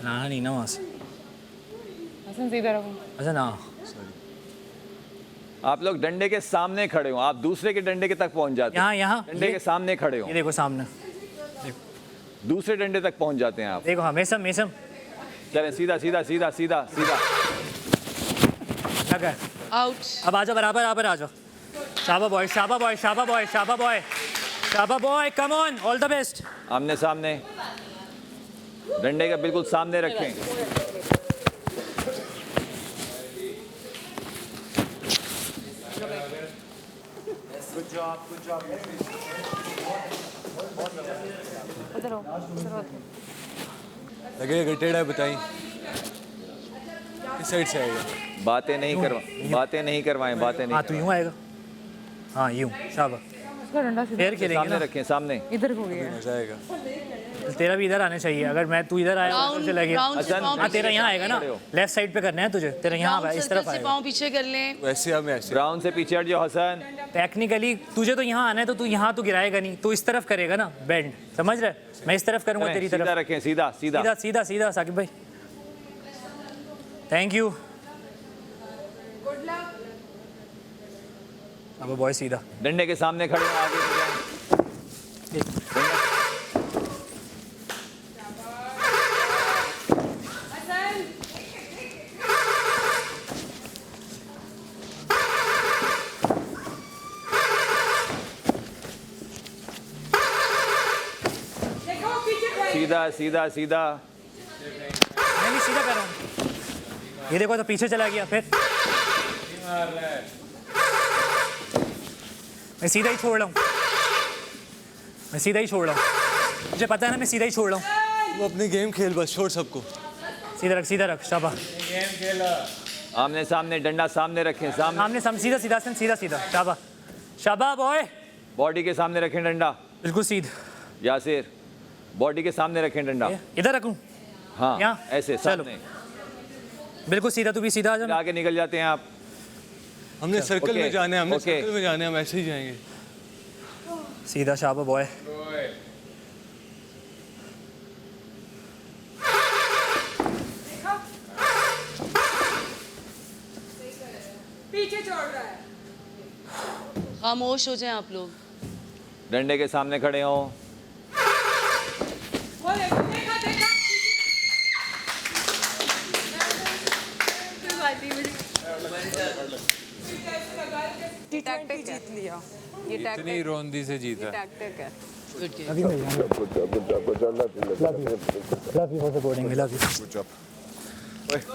ना नहीं ना वहाँ से। हसन सीधा रखो। अच्छा ना। आप लोग डंडे के सामने खड़े हो, आप दूसरे के डंडे के तक पहुंच जाते हैं। यहाँ डंडे के सामने खड़े हो, ये देखो सामने, दूसरे डंडे तक पहुंच जाते हैं आप। देखो हाँ मेसम मेसम। चलें सीधा सीधा सीधा सीधा सीधा। क्या आउट। अब आ जाओ बराबर बराबर आ जाओ। शाबा बॉय शाबा बॉय शाबा बॉय शाबा बॉय शाबा boy, come on, all the best. आमने सामने, डंडे का बिल्कुल सामने रखें। लगेगा टेढ़ा है, बताइए किस साइड से आएगा? बातें नहीं करवाएं, बातें नहीं हाँ तू यूँ आएगा, हाँ यूँ शाबा। उसका डंडा फेर खेलेंगे सामने ना। रखें, सामने। इधर हो गया। मजा आएगा। तेरा भी इधर आना चाहिए, अगर मैं तू इधर आया तो चला गया। हाँ तेरा यहाँ आएगा ना, लेफ्ट साइड पे करना है तुझे, तेरा यहाँ इस तरफ आएगा। पाँव पीछे कर लें। वैसे हम ऐसे ग्राउंड से पीछे हट जाओ हसन। टेक्निकली तुझे तो यहाँ आना है, तो तू यहाँ तो गिराएगा नहीं, तू इस तरफ करेगा ना बेंड, समझ रहे? मैं इस तरफ करूँगा तेरी तरफ। सीधा रखें, सीधा सीधा सीधा सीधा सीधा साकिब भाई, थैंक यू। अब बॉय सीधा डंडे के सामने खड़े हो, आगे बढ़ जाएं। सीधा सीधा सीधा। मैं सीधा कर रहा हूँ, ये देखो तो पीछे चला गया। फिर मैं सीधा ही छोड़ रहा हूँ, मैं सीधा ही छोड़ रहा हूँ, मुझे पता है ना, मैं सीधा ही छोड़ रहा हूँ। वो अपनी गेम खेल, बस छोड़ सबको। सीधा रख शाबा। आमने सामने, डंडा सामने रखें, सामने सामने सीधा सीधा सीधा सीधा शाबा शाबा बॉय। बॉडी के सामने रखें डंडा, बिल्कुल सीधा। यासिर बॉडी के सामने रखें डंडा। इधर रखूं? हाँ यहाँ ऐसे सामने, बिल्कुल सीधा। तू भी सीधा आ जा, आगे निकल जाते हैं आप। हमने सर्कल में जाना है, हमने सर्कल में जाना है, हम ऐसे ही जाएंगे। सीधा शाबा बॉय। पीछे छोड़ रहा है। खामोश हो जाएं आप लोग। डंडे के सामने खड़े हो। T20 जीत लिया। इतनी रौंदी से जीता। टैक्टिक है।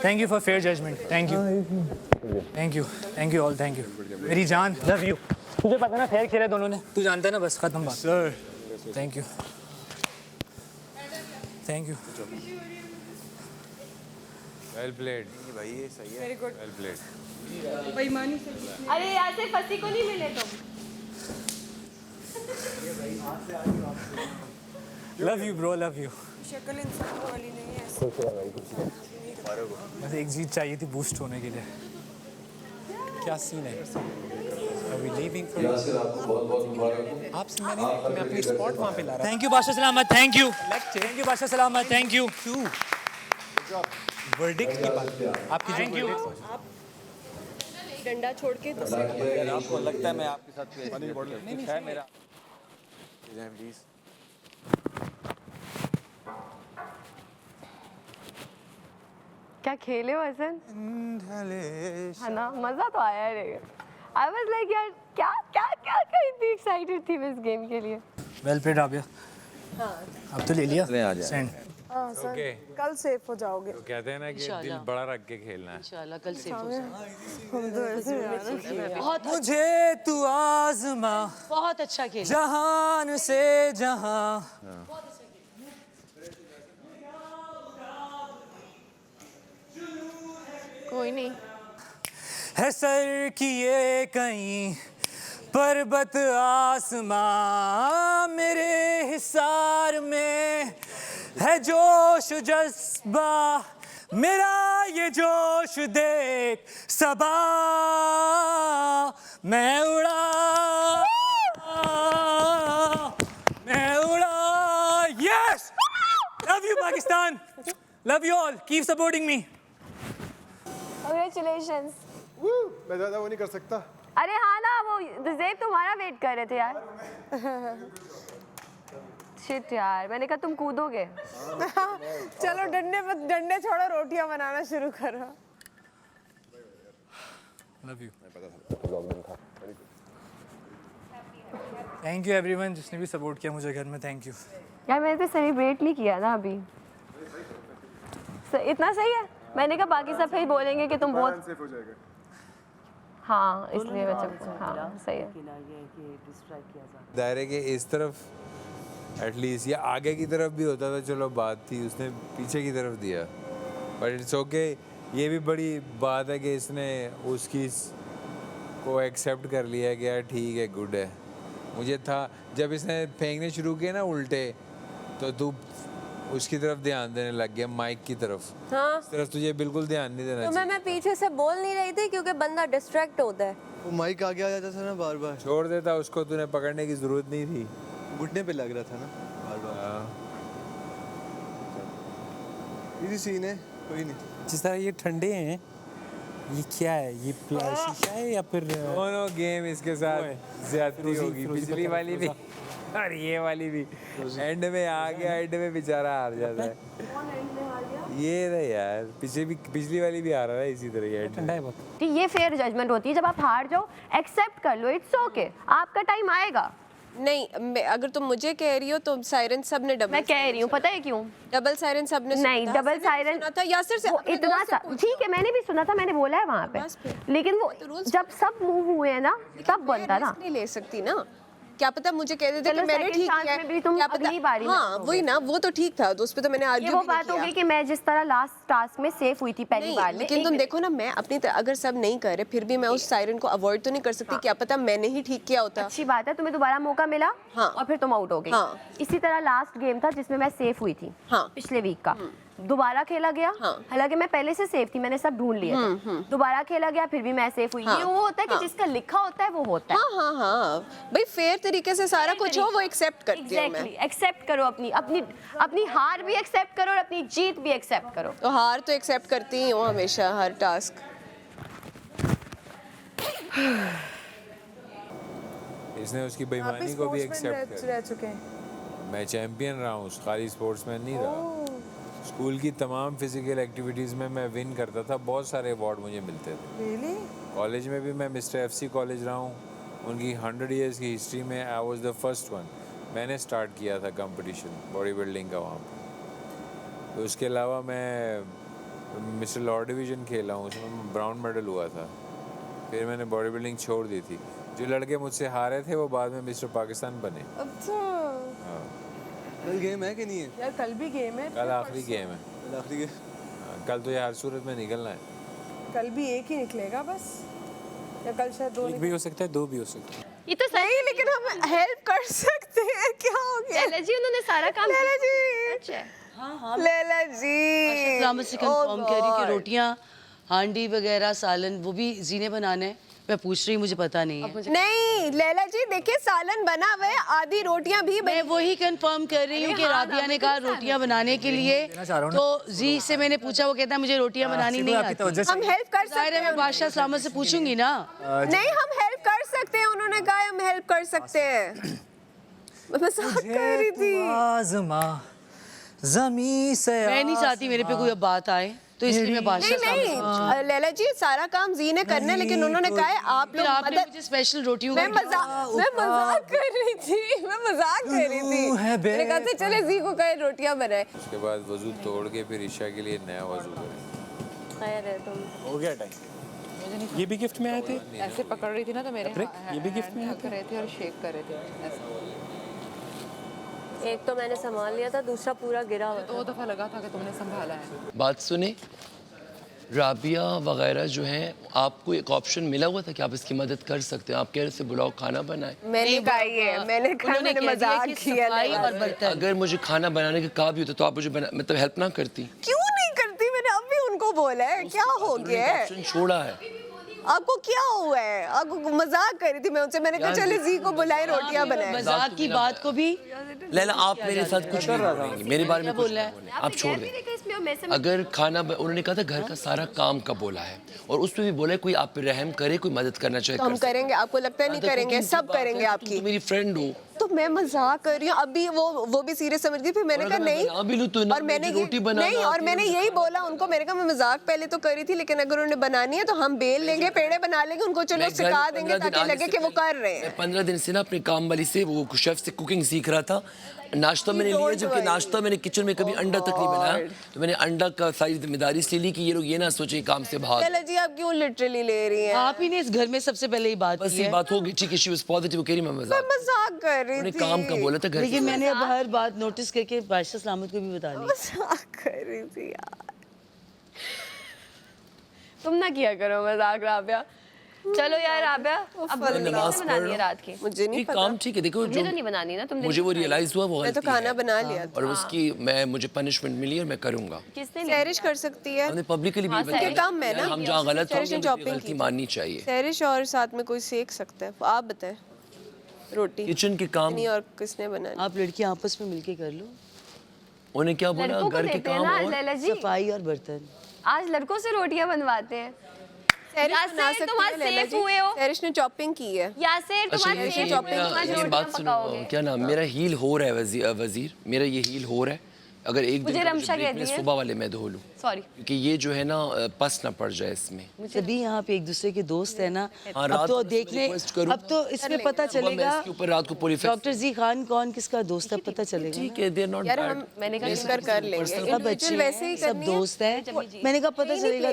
Thank you for fair judgment, thank you thank you thank you all, thank you मेरी जान, लव यू। तुझे पता ना फेयर खेला दोनों ने, तू जानता है ना, बस खत्म बात। Sir thank you thank you. Well played भाई, ये सही है। Very good, well played. बेईमानी से। अरे यहाँ से फंसी को नहीं मिले तुम। Love you bro, love you. शक्ल इंसान वाली नहीं है। बस एक जीत चाहिए थी बूस्ट होने के लिए। क्या सीन है? यासिर आपको बहुत बहुत मुबारक हो। आपसे मैं अपनी स्पॉट वहाँ पे ला रहा। थैंक यू बादशाह सलामत, थैंक यू बादशाह सलामत, थैंक यू। वर्डिक्ट की बात आपकी, थैंक यू। डंडा छोड़ के तो आपको लगता है मैं आपके साथ नहीं है मेरा? क्या खेले हो हसन? है ना, मजा तो आया है। आई वाज लाइक यार क्या क्या क्या क्या इतनी एक्साइटेड थी मैं इस गेम के लिए। Well played Rabia. अब तो ले लिया सेंड। हाँ सर, कल सेफ हो जाओगे। तो कहते हैं ना कि दिल बड़ा रख के खेलना है। इंशाल्लाह कल से बहुत मुझे तू आज़मा, बहुत अच्छा खेला, जहान से जहां। कोई नहीं है सर किए कहीं पर्वत आसमां, मेरे हिसार में है जोश जज्बा, मेरा ये जोश देख सबा, मैं उड़ा yes. Love you Pakistan, love you all, keep supporting me. Congratulations. मैं ज़्यादा वो नहीं कर सकता। अरे हाँ ना, वो ज़ेब तुम्हारा वेट कर रहे थे यार। शिट यार, मैंने कहा तुम कूदोगे। चलो डंडे छोड़ो, रोटियां बनाना शुरू करो। Love you. Thank you everyone जिसने भी सपोर्ट किया मुझे घर में, थैंक यू। यार मैंने तो सेलिब्रेट नहीं किया ना अभी। इतना सही है। मैंने कहा बाकी सब फिर बोलेंगे कि तुम बहुत सेफ हो जाएगा। हाँ, इसलिए मैं चुप। हाँ सही है। दायरे के इस तरफ एटलीस्ट, या आगे की तरफ भी होता था चलो बात थी, उसने पीछे की तरफ दिया, बट इट्स ओके। ये भी बड़ी बात है कि इसने उसकी को एक्सेप्ट कर लिया कि यार ठीक है, गुड है। मुझे था जब इसने फेंकने शुरू किए ना उल्टे, तो तू उसकी तरफ ध्यान देने लग गया, माइक की तरफ। हाँ। इस तरफ तुझे बिल्कुल ध्यान नहीं देना चाहिए। मैं पीछे से बोल नहीं रही थी क्योंकि बंदा डिस्ट्रैक्ट होता है। वो माइक आगे आ जाता था ना बार बार। छोड़ देता उसको, तूने पकड़ने की जरूरत नहीं थी। घुटने पे लग रहा था ना बार बार। इजी सीन है, कोई नहीं। जिस तरह ये ठंडे हैं, ये क्या है? ये शीशा है या फिर दोनों गेम इसके साथ ज्यादती होगी। पिछली वाली भी और ये वाली भी एंड में आ गया, एंड में बेचारा हार जाता है। ये रहे यार, पिछली वाली भी हारा है इसी तरह। ये ठंडा है बहुत। ये फेयर जजमेंट होती है, जब आप हार जाओ एक्सेप्ट कर लो, इट्स ओके, आपका टाइम आएगा। नहीं, अगर तुम मुझे कह रही हो तो सायरन सब ने डबल, मैं कह रही हूँ, पता है क्यों? डबल सायरन सब ने नहीं, डबल सायरन सुना था यासिर से इतना सा, ठीक है मैंने भी सुना था, मैंने बोला है वहाँ पे, लेकिन वो जब सब मूव हुए हैं ना तब बनता ना। नहीं ले सकती ना, क्या पता मुझे कह देते कि मैंने ठीक किया है, क्या पता अगली बारी। हाँ वही ना, वो तो ठीक था, तो उस पे तो मैंने आर्ग्यू भी नहीं किया। वो बात होगी कि मैं जिस तरह लास्ट टास्क में सेफ हुई थी पहली बार में, लेकिन तुम देखो ना, मैं अपनी अगर सब नहीं कर रहे फिर भी मैं उस सायरन को अवॉइड तो नहीं कर सकती। क्या पता मैंने ही ठीक किया होता। अच्छी बात है, तुम्हें दोबारा मौका मिला और फिर तुम आउट हो गई। इसी तरह लास्ट गेम था जिसमें मैं सेफ हुई थी पिछले वीक का, दोबारा खेला गया। हालांकि मैं पहले से सेफ थी, मैंने सब ढूंढ लिया था। दोबारा खेला गया, फिर भी मैं सेफ हुई। ये वो होता है कि जिसका लिखा होता है वो होता है। हाँ हाँ भाई, फेयर तरीके से सारा कुछ हो वो एक्सेप्ट करती हूं मैं। एक्सेप्ट करो, अपनी हार भी एक्सेप्ट करो और अपनी जीत भी एक्सेप्ट करो। तो हार तो एक्सेप्ट करती ही हूँ हमेशा, हर टास्क। इसने उसकी बेईमानी को भी एक्सेप्ट रह चुके हैं। मैं चैंपियन रहा हूँ, खाली स्पोर्ट्समैन नहीं रहा। स्कूल की तमाम फिजिकल एक्टिविटीज़ में मैं विन करता था, बहुत सारे अवार्ड मुझे मिलते थे। Really? कॉलेज में भी मैं मिस्टर FC कॉलेज रहा हूँ, उनकी 100 ईयर्स की हिस्ट्री में I was the first one. मैंने स्टार्ट किया था कंपटीशन बॉडी बिल्डिंग का वहाँ पर। तो उसके अलावा मैं मिस्टर लॉर्ड डिवीज़न खेला हूँ, उसमें ब्राउन मेडल हुआ था। फिर मैंने बॉडी बिल्डिंग छोड़ दी थी। जो लड़के मुझसे हारे थे वो बाद में मिस्टर पाकिस्तान बने। अच्छा, कल गेम है कि नहीं है? यार कल भी गेम है। कल आखिरी गेम है। कल आखिरी गेम। कल तो ये हर सूरत में निकलना है। कल भी एक ही निकलेगा बस, या कल शायद दो एक भी हो सकता है, दो भी हो सकता है। ये तो नहीं, लेकिन हम हेल्प कर सकते हैं। क्या हो गया? लैला जी उन्होंने सारा काम लैला जी, हाँ लैला जी सलामत से कंफर्म कह रही कि रोटियां, हांडी वगैरह, सालन वो भी जी ने बनाने हैं। मैं पूछ रही, मुझे पता नहीं है। नहीं लैला जी देखिए, सालन बना हुआ है, आधी रोटियां भी मैं वही कंफर्म कर रही हूँ कि राबिया ने कहा रोटियां बनाने के लिए, तो जी से मैंने पूछा, वो कहता है मुझे रोटियां बनानी नहीं आती। हम हेल्प कर सकते हैं। मैं बादशाह सलामत से पूछूंगी ना। नहीं, हम हेल्प कर सकते हैं, उन्होंने कहा हम हेल्प कर सकते हैं। मैं मजाक कर रही थी। मैं नहीं चाहती मेरे पे कोई अब बात आए, तो इसलिए मैं बादशाह नहीं लैला जी, सारा काम जी ने करना है, लेकिन उन्होंने कहा है आप लोग आपने मुझे स्पेशल रोटियों मैं मजाक कर रही थी, मैं मजाक कर रही थी। मैंने कहा था चले जी को कहे रोटियां बनाए। उसके बाद वजू तोड़ के फिर ईशा के लिए नया वजू करें। खैर है तुम। हो गया टाइम। ये भी गिफ्ट में आए थे? ऐसे पकड़ रही थी ना तो मेरे ये भी गिफ्ट में कर रहे थे और शेक कर रहे थे ऐसे। एक तो मैंने संभाल लिया था, दूसरा पूरा गिरा हुआ था। 2 दफा लगा था कि तुमने संभाला है। बात सुने, राबिया वगैरह जो हैं, आपको एक ऑप्शन मिला हुआ था कि आप इसकी मदद कर सकते हैं। आप कह रहे थे बुलाओ, खाना बनाए। मैंने कहा ये, मैंने कहा, मैंने मजाक किया। अगर मुझे खाना बनाने का कहा भी होता तो आप मुझे मतलब हेल्प ना करती? क्यों नहीं करती? मैंने अब भी उनको बोला है। क्या हो गया है? ऑप्शन छोड़ा है। आपको क्या हुआ है? आपको मजाक कर रही थी मैं उनसे, मैंने कहा चले जी को बुलाए, रोटियां बनाए। मजाक की बात को भी लैला आप मेरे साथ कुछ नहीं बोलेंगी, मेरे बारे में कुछ नहीं बोलें, आप छोड़ दें। इसमें अगर खाना उन्होंने कहा था घर का सारा काम का बोला है और उसमें भी बोला है कोई आप पे रहम करे, कोई मदद करना चाहे तो हम करेंगे, आपको लगता है नहीं करेंगे? सब करेंगे आपकी। मेरी फ्रेंड हो तो मैं मजाक कर रही हूँ, अभी वो भी सीरियस समझ गई, फिर मैंने कहा नहीं, और मैंने रोटी बनाना नहीं, और मैंने यही बोला उनको, मैंने कहा मैं मजाक पहले तो करी थी, लेकिन अगर उन्हें बनानी है तो हम बेल लेंगे, पेड़े बना लेंगे, उनको चलो सिखा देंगे ताकि लगे कि वो कर रहे हैं। 15 दिन से ना अपने काम वाली से वो शेफ से कुकिंग सीख रहा था। नाश्ता मैंने लिया, जबकि नाश्ता मैंने किचन में कभी अंडा तक नहीं बनाया, तो मैंने अंडा का सारी जिम्मेदारी इसलिए ली कि ये लोग ये ना सोचे काम से भाग। चलो जी, आप क्यों लिटरली ले रही हैं? आप ही ने इस घर में सबसे पहले ही बात बस ये बात होगी, ठीक है, शी वाज पॉजिटिव, कह रही मैं मजाक कर रही थी, काम का बोला था घर। लेकिन मैंने अब हर बात नोटिस करके बादशाह सलामत को भी बता दी। मजाक कर रही थी यार, तुम ना किया करो मजाक राबिया। चलो यार राबिया, अब नमाज बनानी है रात की। मुझे नहीं पता, काम ठीक है, देखो मुझे तो नहीं बनानी ना, तुम मुझे वो रियलाइज हुआ, वो मैं तो खाना बना लिया और उसकी मुझे पनिशमेंट मिली और मैं करूंगा। किसने सैरिश कर सकती है? हमने पब्लिकली भी बताया काम है ना, हम जहाँ गलत सैरिश ने होंगे चॉपिंग गलती की, माननी चाहिए। सैरिश और साथ में कोई सेक सकता है, आप बताएं। रोटी किचन के काम नहीं, और किसने बनाया? आप लड़कियां आपस में मिलके कर लो। उन्हें क्या बोला, घर के काम और सफाई और बर्तन। आज लड़कों से रोटियां बनवाते हैं। यासेर तुम आज सेफ हुए हो। सैरिश ने चॉपिंग की है। यासेर तुम आज सेफ हुए हो, तुम आज रोटियां पकाओगे। क्या नाम, मेरा हील हो रहा है वजीर, मेरा ये हील हो रहा है, अगर एक दिन रमशा कहती है सुबह वाले मैं धो लूं, सॉरी, क्योंकि ये जो है ना पस ना पड़ जाए इसमें। सभी यहाँ पे एक दूसरे के दोस्त है ना। हाँ, अब तो देखने, अब तो इसमें पता चलेगा इसके ऊपर रात को पूरी डॉक्टर जी खान कौन किसका दोस्त है, पता चलेगा। ठीक है, देयर नॉट यार हम मैंने कहा कर लेंगे, सब अच्छे वैसे ही सब दोस्त हैं। मैंने कहा पता चलेगा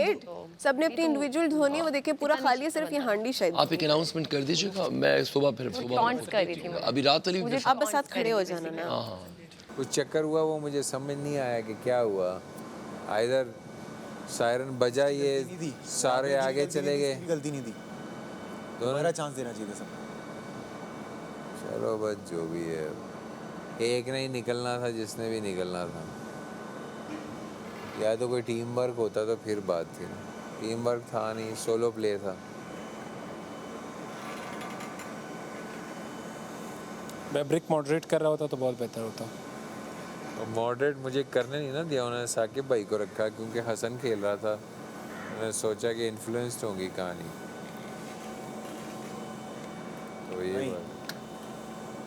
सबने अपनी इंडिविजुअल धोनी है, वो देखिए पूरा खाली है, सिर्फ ये हांडी शायद। आप एक अनाउंसमेंट कर दीजिएगा, मैं सुबह फिर अभी रात वाली आप बस साथ खड़े हो जाना ना। हाँ, कुछ चक्कर हुआ, वो मुझे समझ नहीं आया कि क्या हुआ। इधर सायरन बजा, ये सारे आगे चले गए, गलती नहीं थी, दोबारा चांस देना चाहिए सब। चलो बस जो भी है, एक नहीं निकलना था जिसने भी निकलना था, या तो कोई टीम वर्क होता तो फिर बात थी ना, टीम वर्क था नहीं, सोलो प्ले था। मैं ब्रिक मॉडरेट कर रहा होता तो बहुत बेहतर होता। मॉडरेट मुझे करने नहीं ना दिया, उन्होंने साकिब भाई को रखा क्योंकि हसन खेल रहा था, उन्होंने सोचा कि इन्फ्लुएंस्ड होगी कहानी, तो ये बात।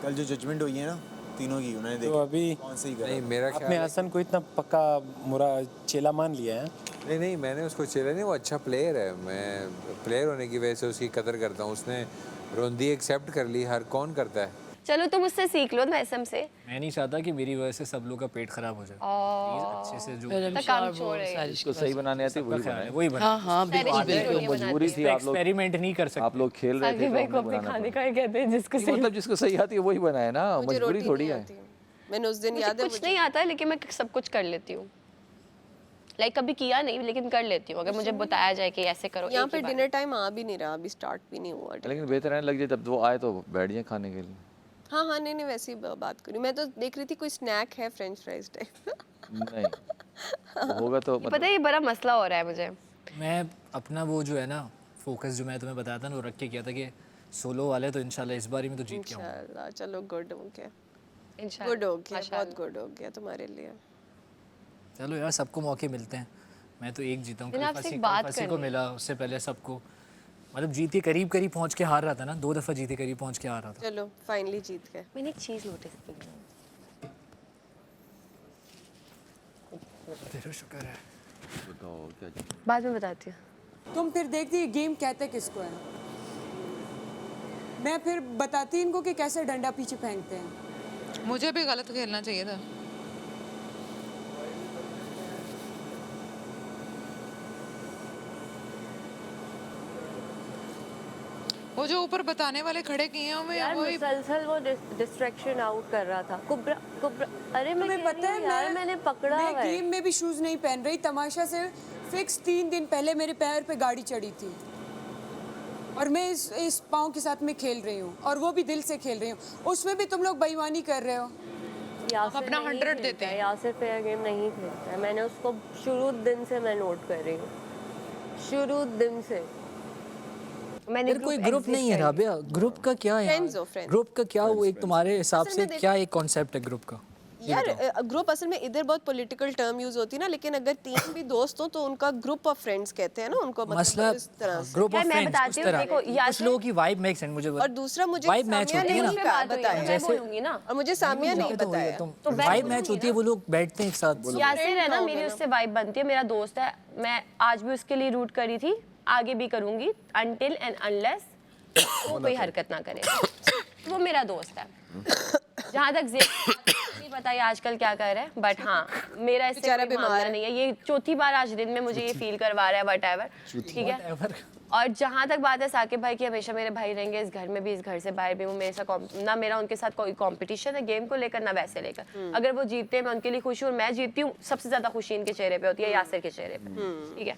कल जो जजमेंट हुई है ना तीनों की, उन्होंने देखा तो अभी कौन सही कर नहीं, मेरा ख्याल आपने हसन को इतना पक्का मुरा चेला मान लिया है? नहीं, मैंने उसको चेला नहीं, वो अच्छा प्लेयर है, मैं प्लेयर होने की वजह से उसकी कदर करता हूँ। उसने रोंदी एक्सेप्ट कर ली, हर कौन करता है। चलो तुम उससे सीख लो ना, एसएम से। मैं नहीं चाहता कि मेरी वजह से सब लोग का पेट खराब हो जाए। अच्छे से जो काम छोड़े, इसको सही बनाने आती वही बनाए, वही बनाए। हाँ हाँ बिल्कुल मजबूरी थी, आप लोग एक्सपेरिमेंट नहीं कर सकते, आप लोग खेल रहे थे, भाई को अपने खाने का ही कहते हैं जिसको सही, मतलब जिसको सही आती है वही बनाए ना, मजबूरी थोड़ी है। मैंने उस दिन याद है कुछ नहीं आता है, लेकिन मैं सब कुछ कर लेती हूँ। लाइक कभी किया नहीं, लेकिन कर लेती हूँ अगर मुझे बताया जाए कि ऐसे करो। यहाँ पे डिनर टाइम आ भी नहीं रहा, अभी स्टार्ट भी नहीं हुआ। लेकिन बेहतर लग जाए जब वो आए तो बैठ जाए खाने के लिए। हाँ, नहीं वैसे ही बात करी, मैं तो देख रही थी कोई स्नैक है फ्रेंच फ्राइज टाइप। नहीं होगा तो पता है ये बड़ा मसला हो रहा है मुझे। मैं अपना वो जो है ना फोकस जो मैं तुम्हें बताया था ना, वो रख के किया था कि सोलो वाले तो इंशाल्लाह इस बार में तो जीत के आऊंगा। इंशाल्लाह, चलो गुड हो गया, गुड हो गया, बहुत गुड हो गया तुम्हारे लिए। चलो यार, सबको मौके मिलते हैं, मैं तो एक जीता हूँ, कल को मिला, उससे पहले सबको, मतलब जीत के करीब पहुंच के हार रहा था ना, 2 दफा जीते करीब पहुंच के हार रहा था। चलो फाइनली जीत गए। मैंने एक चीज नोटिस की, तेरा शुक्र है। बताओ क्या बाद में बताती हूँ। तुम फिर देखती गेम कहते किसको है, मैं फिर बताती इनको कि कैसे डंडा पीछे फेंकते हैं। मुझे भी गलत खेलना चाहिए था। वो जो ऊपर बताने वाले खड़े किए हैं मैं यार मुसलसल वो डिस्ट्रैक्शन आउट कर रहा था। कुब्रा अरे मैं पता है यार मैंने पकड़ा मैं है। गेम में भी शूज नहीं पहन रही, तमाशा से फिक्स 3 दिन पहले मेरे पैर पे गाड़ी चढ़ी थी और मैं इस पाँव के साथ में खेल रही हूँ और वो भी दिल से खेल रही हूँ, उसमें भी तुम लोग बेईमानी कर रहे हो। अपना 100 देते हैं। यासिर फेयर गेम नहीं खेलता है, मैंने उसको शुरू दिन से मैं नोट कर रही हूँ, शुरू दिन से। मैंने कोई ग्रुप नहीं है राबिया, ग्रुप का क्या है, ग्रुप का क्या वो एक तुम्हारे हिसाब से क्या एक कॉन्सेप्ट है ग्रुप का? यार ग्रुप असल में इधर बहुत पॉलिटिकल टर्म यूज होती है ना, लेकिन अगर 3 भी दोस्त हो तो उनका ग्रुप ऑफ फ्रेंड्स कहते हैं ना उनको, मसला इस तरह से। ग्रुप ऑफ फ्रेंड्स उस तरह कुछ लोगों की वाइब मेक सेंस मुझे। और दूसरा मुझे वाइब मैच होती है ना, बताया जैसे और मुझे सामिया नहीं बताया। तो वाइब मैच होती है, वो लोग बैठते हैं एक साथ। यासिर है ना, मेरी उससे वाइब बनती है, मेरा दोस्त है, मैं आज भी उसके लिए रूट करी थी, आगे भी करूंगी, अनटिल एंड अनलेस वो कोई हरकत ना करे। वो मेरा दोस्त है। जहाँ तक नहीं पता ये आजकल क्या कर रहा है, बट हाँ मेरा इससे कोई मामला नहीं है। ये चौथी बार आज दिन में मुझे ये फील करवा रहा है, वट एवर, ठीक है। और जहाँ तक बात है साकिब भाई की, हमेशा मेरे भाई रहेंगे इस घर में भी, इस घर से बाहर भी। वो मेरे साथ ना मेरा उनके साथ कोई कंपटीशन है गेम को लेकर, ना वैसे लेकर। अगर वो जीतते हैं मैं उनके लिए खुश हूँ, और मैं जीतती हूँ सबसे ज्यादा खुशी इनके चेहरे पे होती है, यासिर के चेहरे पे, ठीक है।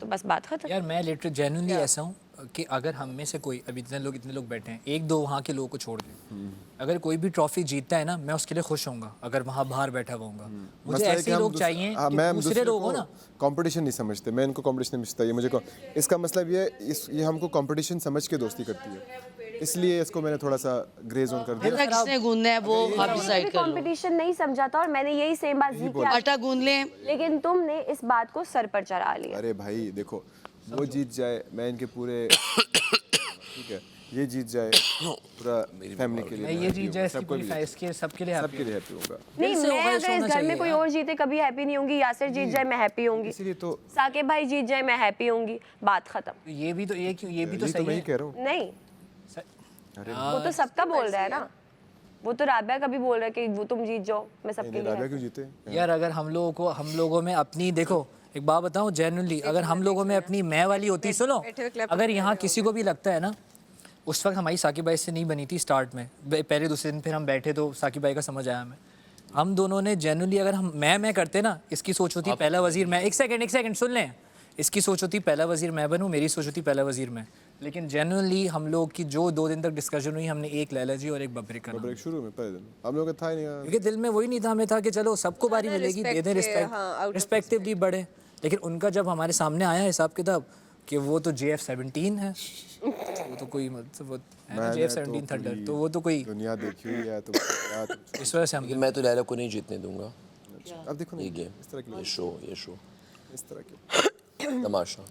तो बस बात खत्म। यार मैं लिटरली जेन्युइनली ऐसा हूँ कि अगर हम में से कोई, अभी इतने लोग बैठे हैं, 1-2 वहाँ के लोगों को छोड़ दें, अगर कोई भी ट्रॉफी जीतता है ना, मैं उसके लिए खुश होऊंगा अगर वहाँ बाहर बैठा होऊंगा। मुझे ऐसे लोग चाहिए कि दूसरे लोग हो ना। कंपटीशन नहीं समझते, मैं इनको कंपटीशन नहीं समझता। ये मुझे इसका मतलब ये ये हमको कंपटीशन समझ के दोस्ती करती है, इसलिए इसको मैंने थोड़ा सा ग्रे जोन कर दिया। किसने गूंदना है वो आप डिसाइड कर लो। कंपटीशन नहीं समझा था, और मैंने यही सेम बात जी की, आटा गूंद लें, लेकिन तुमने इस बात को सर पर चढ़ा लिया। अरे भाई देखो, वो जीत जाए, मैं इनके पूरे ठीक है, ये जीत जाए पूरा फैमिली के लिए, मैं ये जीत जाए इसके सबके लिए हैप्पी होगा। नहीं, मैं अगर इस घर में कोई और जीते कभी हैप्पी नहीं होंगी। यासिर जीत जाए मैं हैप्पी होंगी, इसीलिए तो साकिब भाई जीत जाए मैं हैप्पी होंगी, बात खत्म। ये भी तो सही है, कह रहा हूँ। नहीं, वो तो सबका बोल रहा है ना, वो तो राबिया का भी बोल रहा है कि वो तुम जीत जाओ, मैं सबके लिए। राबिया क्यों जीते यार? अगर हम लोगों में अपनी, देखो एक बात बताऊं जेन्युइनली, अगर हम लोगों में अपनी मैं वाली होती, सुनो, अगर यहाँ किसी को भी लगता है ना, उस वक्त हमारी साकिब भाई से नहीं बनी थी स्टार्ट में, पहले दूसरे दिन फिर हम बैठे तो साकिब भाई का समझ आया हमें। हम दोनों ने जेन्युइनली, अगर हम मैं करते ना, इसकी सोच होती पहला वजीर मैं, एक सेकंड सुन लें, इसकी सोच होती पहला वजीर मैं बनूं, मेरी सोच होती पहला वजीर मैं। लेकिन जेन्युइनली हम लोग की जो 2 दिन तक डिस्कशन हुई, हमने एक लैला जी और एक बबरे का नाम, शुरू में पहले दिन हम लोग का था ही नहीं, क्योंकि दिल में वही नहीं था, हमें था कि चलो सबको बारी मिलेगी, दे दें रिस्पेक्टिवली बढ़े। लेकिन उनका जब हमारे सामने आया हिसाब किताब कि वो तो JF-17 है, वो तो कोई मतलब वो JF-17 थंडर, तो वो तो कोई दुनिया देखी हुई है। तो इस वजह से हम, मैं तो लैला को नहीं जीतने दूंगा। अब देखो ये गेम, इस तरह की ये शो इस तरह की तमाशा।